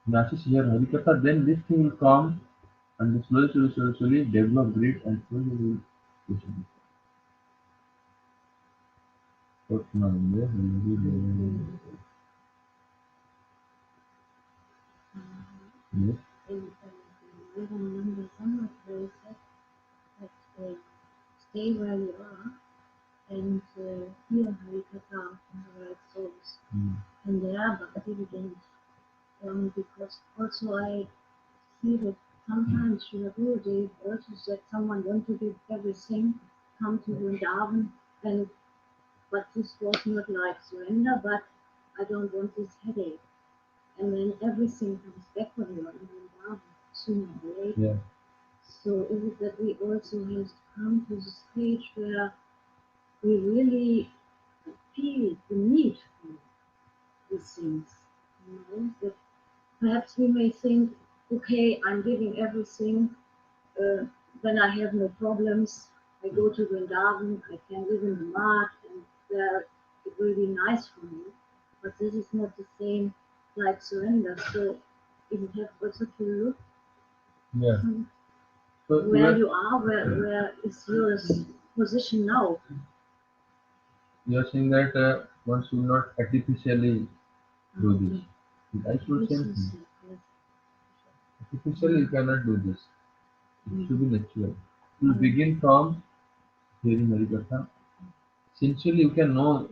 When association here Harikatha, then this thing will come and slowly develop great and slowly will listen. Yes. I remember some of those that stay where you are and hear Harikatha from the right source. And they are bhakti begins. Because also I see that sometimes Srila Gurudev also said someone wants to give everything, come to Vrindavan, and but this was not like surrender, but I don't want this headache. And then everything comes back when you are in Vrindavan, sooner or later. Yeah. So is it that we also have to come to the stage where we really feel the need for these things? That perhaps we may think, okay, I'm giving everything, then I have no problems. I go to Vrindavan, I can live in the mud, and there it will be nice for me. But this is not the same like surrender. So you have also to look Yeah. So where you are, where is your position now. you are saying that one should not artificially do this. I should same thing. Officially, you cannot do this. It should be natural. You begin from hearing Harikatha. Sincerely, you can know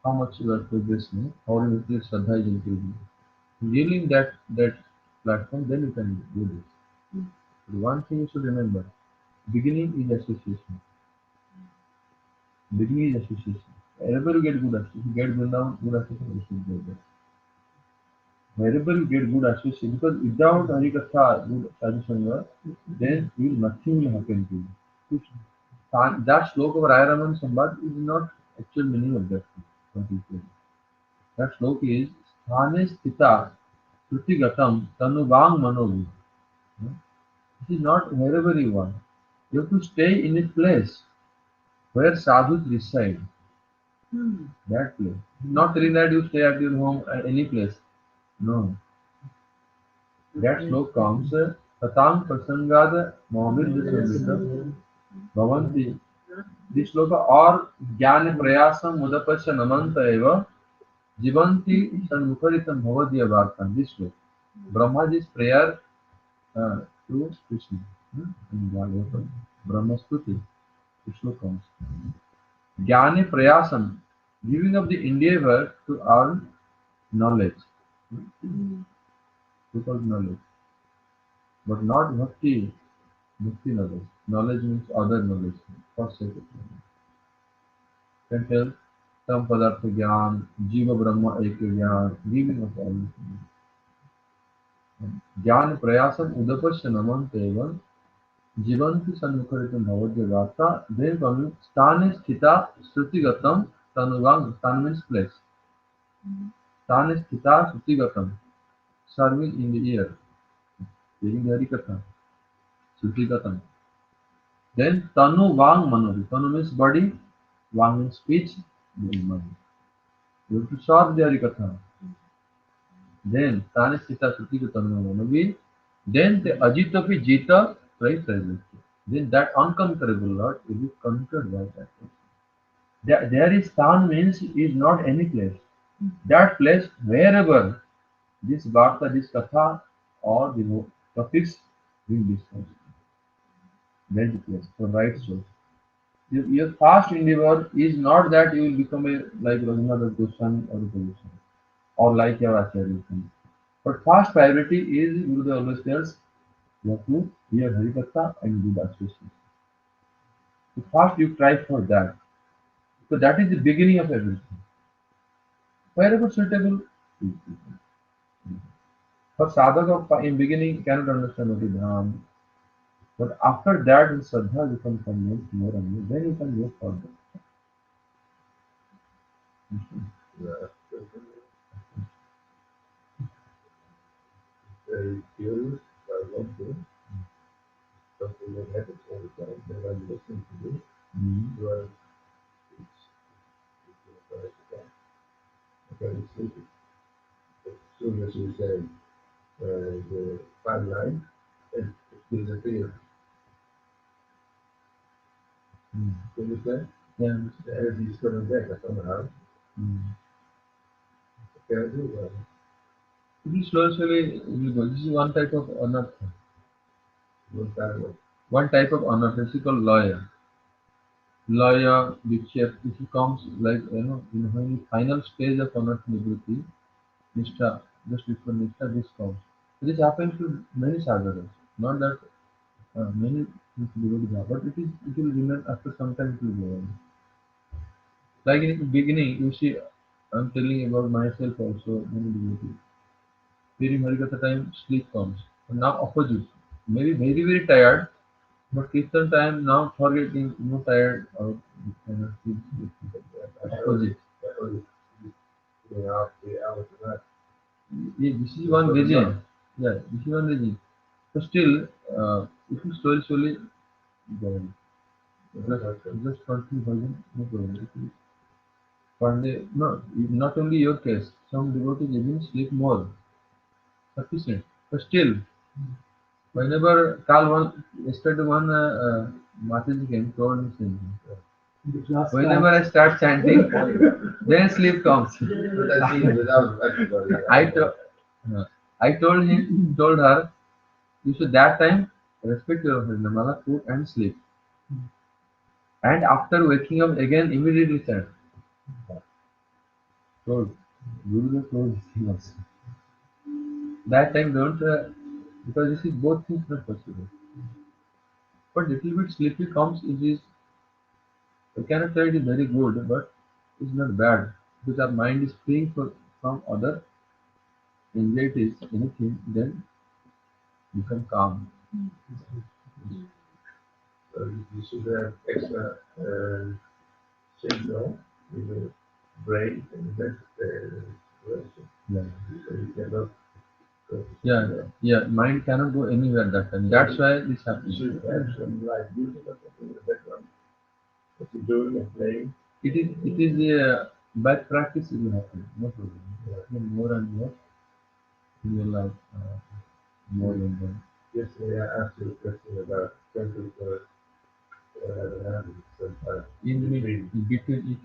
how much you are progressing, how you feel Shraddha is increasing. During that platform, then you can do this. But one thing you should remember: beginning is association. Beginning is association. Wherever you get good association, if you get good association, you should go there. Wherever you get good association, because without Harikatha, good sadhusanga, then nothing will happen to you. That sloka of Rayaraman Sambad is not actual meaning of that. What he said. That sloka is Sthane Sthita Gatam Tanuvang Manovi. It is not wherever you want. You have to stay in a place where sadhus reside. That place. Not telling that you stay at your home at any place. No. That sloka comes Tatang Prasangada Mohammed Sambita Bhavanti. This sloka or Jnana Prayasam Mudapasya Namanta Eva Jivanti Sanmukharitam Bhavadya Vartam. This sloka. Brahmaji's prayer to Krishna. In Bhagavatam. Brahma Stuti. This sloka comes. Jnana Prayasam. Giving up the endeavor to earn knowledge. Because knowledge. But not bhakti. Bhakti knowledge. Knowledge means other knowledge. For sake of knowledge. Can tell some padartha jnana, jiva brahma ekya jnana, giving of all things. Jnana prayasam udapasya namanta evam, jivanti sanmukharitam bhavadya vata, then coming sthane sthita srutigatam tanuvang, sthana means place. Sthane sthita srutigatam, serving in the ear, hearing the Harikatha, srutigatam. Then tanu vang manovi, tanu means body, vang means speech, then mind. You have to serve the Harikatha. Then Tane Sita Suti Tanmanovi, then the Ajitapi Jita right present. Then that unconquerable Lord will be conquered by that person. There is Tan means is not any place. That place wherever this Varta, this Katha or the topics being discussed. That is the place for right source. Your first endeavor is not that you will become a like Raghunath Goswami or a Goswami or like your Acharya. But first priority is Gurudev always tells you have to hear Harikatha and do the association. So first you try for that. So that is the beginning of everything. Wherever suitable, for sadhaka in beginning cannot understand what is dham. But after that in Shraddha you can convince more and more. Then you can go further. Yeah. Very curious. I love doing something that happens all the time that I'm listening to do. Where it's okay, it's sleepy. As soon as you say the fine line, it disappears. You understand? Yeah. The energy is coming back somehow. Can I do that? It is slowly will go. This is one type of anartha. One time of One type of anartha is called laya. Laya, vikshepa, it comes like when the final stage of anartha nivritti, Nishtha, just before Nishtha, this comes. This happens to many sadhakas. Not that many devotees have, but it will remain after some time it will go on. Like in the beginning, you see, I'm telling about myself also, many devotees. During Harikatha time, sleep comes. But now opposite. Maybe very, very tired, but Kirtan time now forgetting, no tired or sleep. Opposite. that was 2.5, 3 hours a night. Yeah, this is one reason. Yeah, this is one reason. So still, if you slowly go on. Just continue bhajan, no problem. But no, not only your case, some devotees even sleep more, sufficient. But still, whenever yesterday one Mataji came, told me same. Whenever I start chanting, then sleep comes. But I think without everybody. I, to, I told her, You should that time respect your mother, food and sleep. And after waking up again, immediately chant. So, Guru told this thing also. That time don't, because you see both things not possible. But little bit sleepy comes, it is, you cannot say it is very good, but it's not bad. Because our mind is freeing from other anxieties, anything, then become calm. So you should have extra signal with the brain and that situation. Yeah. So you cannot go. Yeah, mind cannot go anywhere that time. That's why this You happens. should have some like music or something in the background. What you're doing and playing. It is a bad practice, it will happen. No problem. More and more in your life, more and more. Yesterday I asked you a question about temple for sometimes. In between,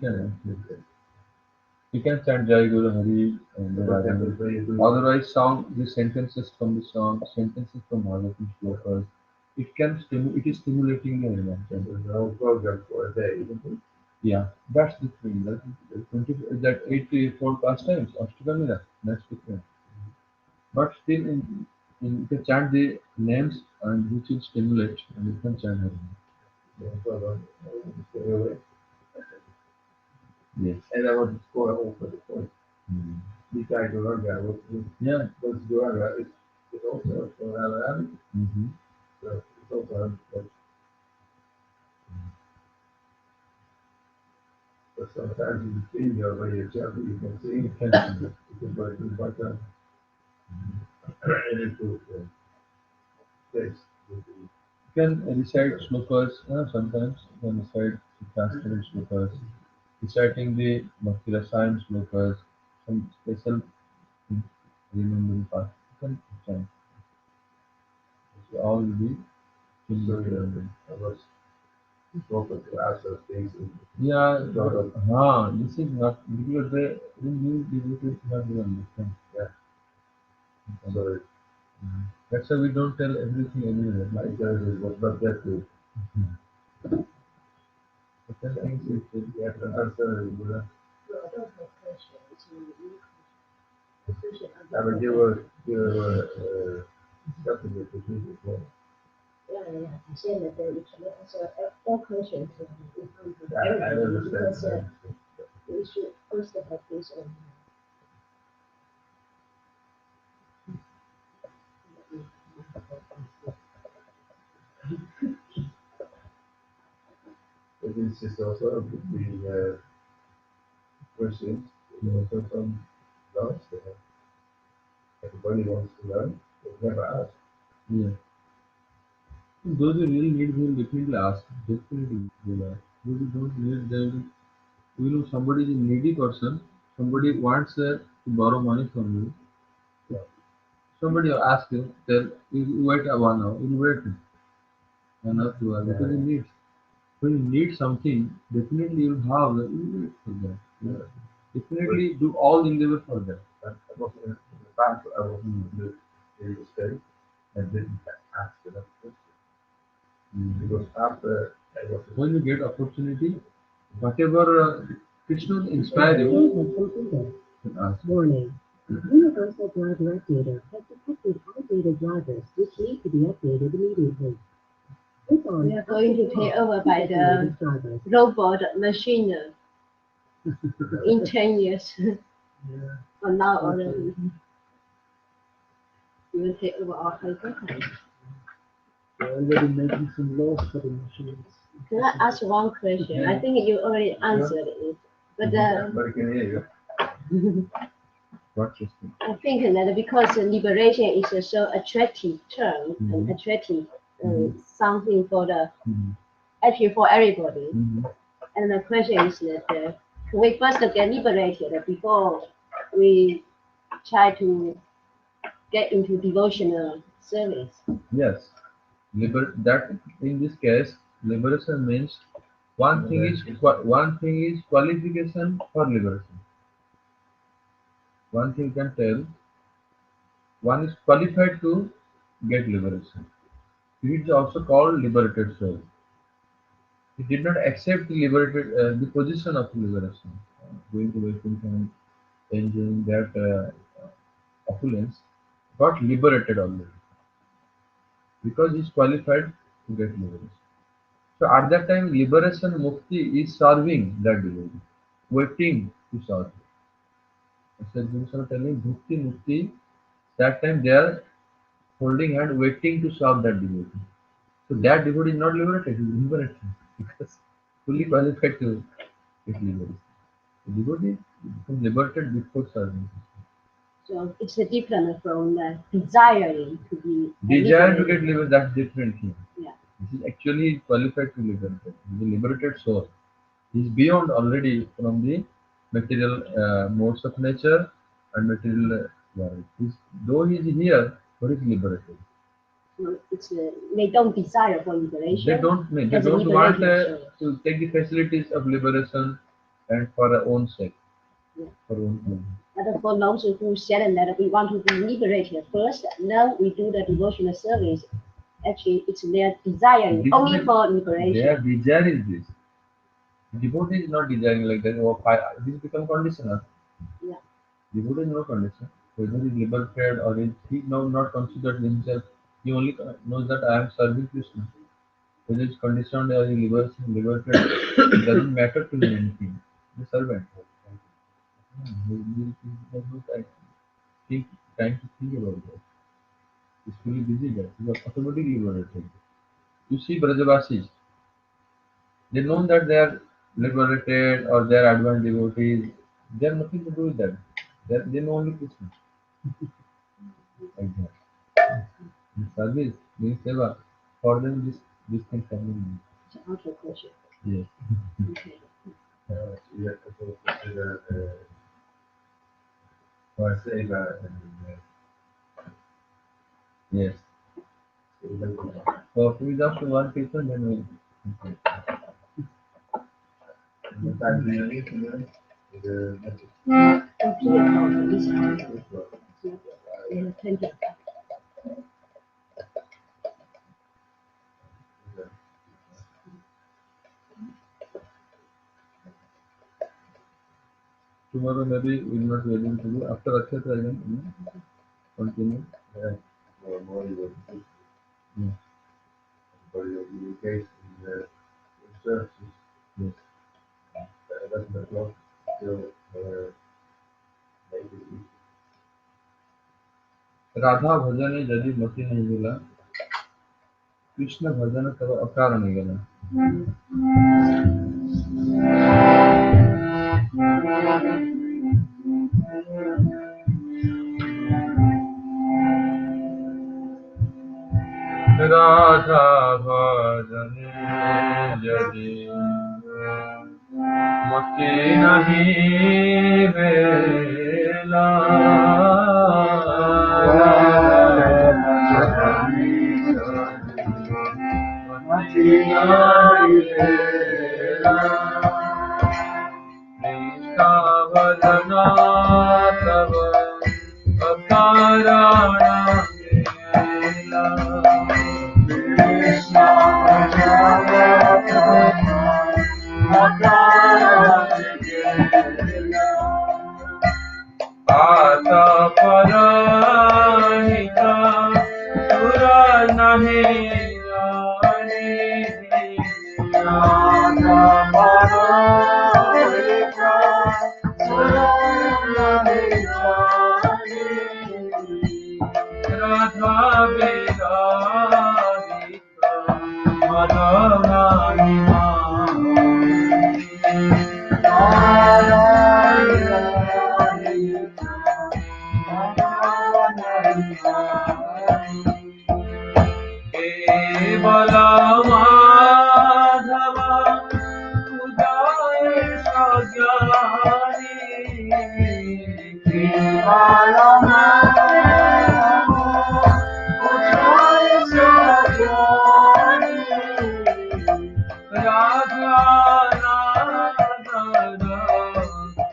you can chant Jai Guru Hari and What Radha. happens when you do Otherwise, song the sentences from the song, sentences from Bhagavatam slokas. It is stimulating your this emotion. is the whole program for a day, isn't it? Yeah, that's the thing. That 84 pastimes, Ashtakamila, that's different. But still, you can chant the names and which will stimulate, and you can chant Hari. No problem. Stay away. Yes. And I want to score all for the point. Mm. Besides Guraga, Yeah. what's Guraga is also for Radharani. Mm-hmm. So it's also but sometimes in between your way you jump, you can see You can chant. you can put it back on and improve the text. You can recite slokas, sometimes you can recite translated slokas, reciting the Bhakti Rasayan slokas, some special remembering part. You can chant. So all will be So stimulated. I was spoken to ask those things. Yeah, Sort of, this is not because the new devotees have to understand. yeah. So That's why we don't tell everything anywhere. my intelligence was not that good. Certain things You have to answer. I don't have question. It's really the question I mean, you were discussing it with me before. yeah. 现在的以前的时候all questions in front of I everybody because understand. we should first have this But this is also between questions, also some doubts that everybody wants to learn, but never ask. Yeah. Those who really need will definitely ask. Definitely will ask. Those who don't need, they will. You know, somebody is a needy person. Somebody wants to borrow money from you. Somebody will ask you, tell you wait a 1 hour. You wait 1 hour, 2 hours because you need. When you need something, definitely you have. You wait for that. Yeah. Definitely do all endeavor for that. I was in the past, I was in the state and didn't ask enough questions. Because after I was When you get opportunity, whatever Krishna will inspire you, ask. Warning. Universal driver updater has detected outdated drivers which need to be updated immediately. We are going to take over by the robot machine in 10 years. From now already. You will take over our Calcutta. They're already making some laws for the machines. Can I ask one question? I think you already answered it. But I can hear you. I think that because liberation is a so attractive term and attractive something for the actually for everybody. And the question is that can we first get liberated before we try to get into devotional service? Yes, that in this case, liberation means one thing is qualification for liberation. One thing can tell one is qualified to get liberation. He is also called liberated soul. He did not accept the position of liberation, going to Vaikuntha and enjoying that opulence, got liberated already because he is qualified to get liberation. So at that time, liberation mukti is serving that devotee, waiting to serve. So Guru Sahib telling bhukti mukti, that time they are holding hand, waiting to serve that devotee. So that devotee is not liberated, he is liberated because fully qualified to get liberation. The devotee becomes liberated before serving. So it's different from the desiring to be Desire to liberated. get liberated, that's different here. Yeah. This is actually qualified to liberated. He is a liberated soul. He is beyond already from the material modes of nature and material world. Though he is here, but he is liberated. So it's they don't desire for liberation. They don't want to take the facilities of liberation and for their own sake, Yeah. for own pleasure. But for those who said that we want to be liberated first, then we do the devotional service. Actually, it's their desire only for liberation. Their desire is this. The devotee is not desiring like that. Oh, this become conditional. Yeah. Devotee is no condition. Whether he is liberated or he now not considered himself, he only knows that I am serving Krishna. Whether it's conditioned or he liberated, it doesn't matter to him anything. The servant. He has no time to think about that. He's fully busy there. He was automatically liberated. You see Brajavasis, they know that they are liberated or they are advanced devotees. They have nothing to do with that. They know only Krishna. Like that. The service, doing seva, for them this thing happening. It's also kosher. Yes. Okay. You have to consider for seva and Yes. So if we just one person, then we. Okay. sometimes you need to learn the message. Tomorrow maybe we will not be able to do. After Akshatra again, continue. Yeah. More you will teach, Yeah. for your education services. Yes. 11 o'clock till maybe Radha भजने यदि मति नहीं मिला कृष्ण भजन तब अकार नहीं गला राधा भजने यदि मति नहीं मिला कृष्ण भजना तब अकारण आता पराहिता सुर नहीं जाने आता पराहिता सुर नहीं जाने राधा विराहिता मदनाई केवल माधव उदय सज्ञानी केवल माधव उदय सज्ञानी राधा नागद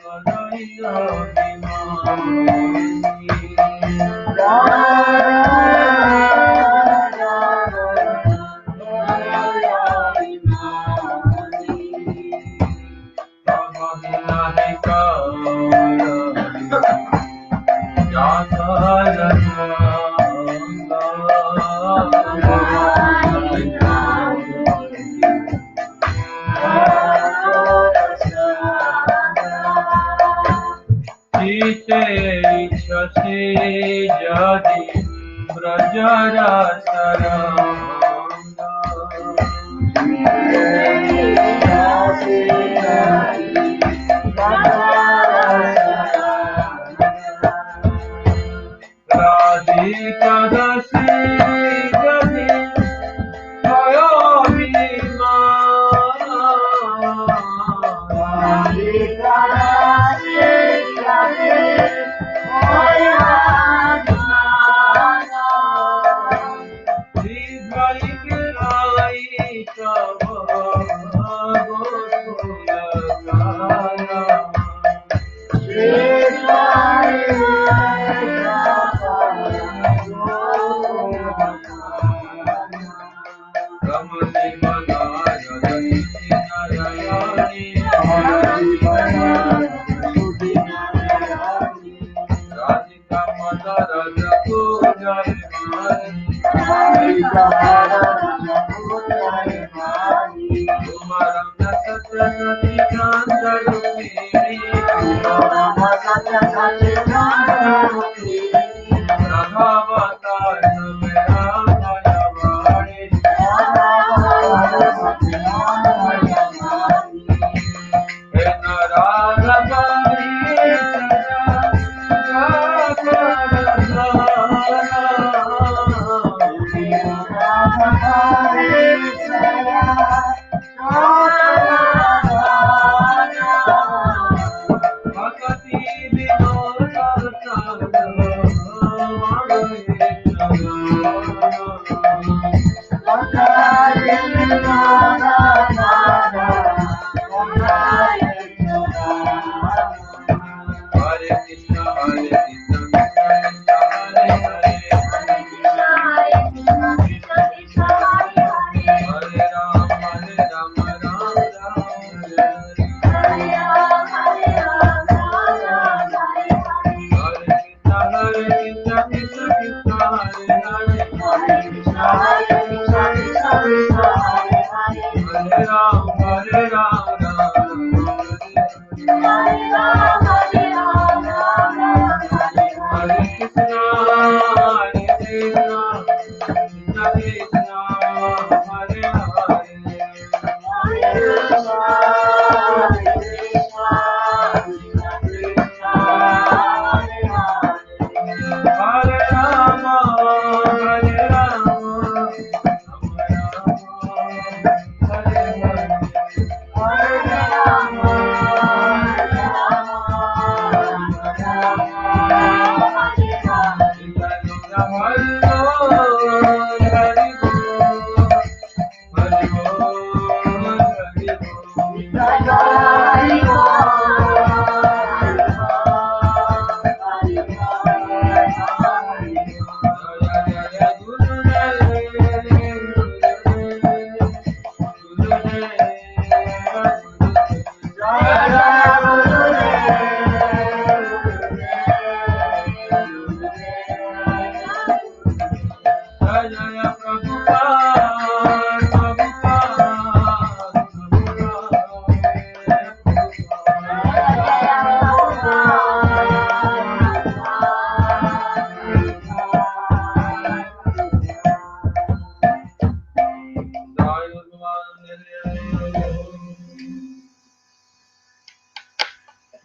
कन्हैया बिमानी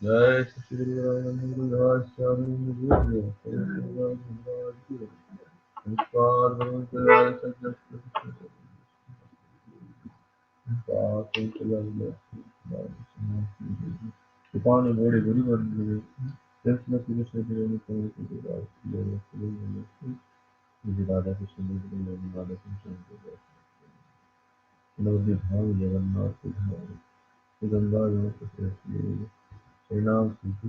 जय श्री राम राज स्वामी जी नमस्कार Upon a very good one, just like you said, you can Radha Krishna, Radha Krishna, Navadhi Bhav, Jagannath Bhav, Ganga Yamuna, Srinam Sri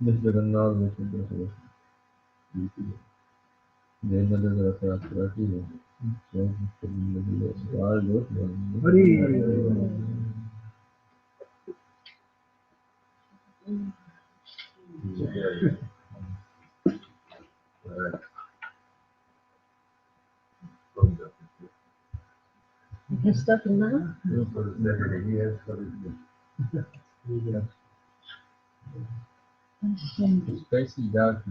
This Jagannath Message then another Saraswati. You can start it now. Spicy dark.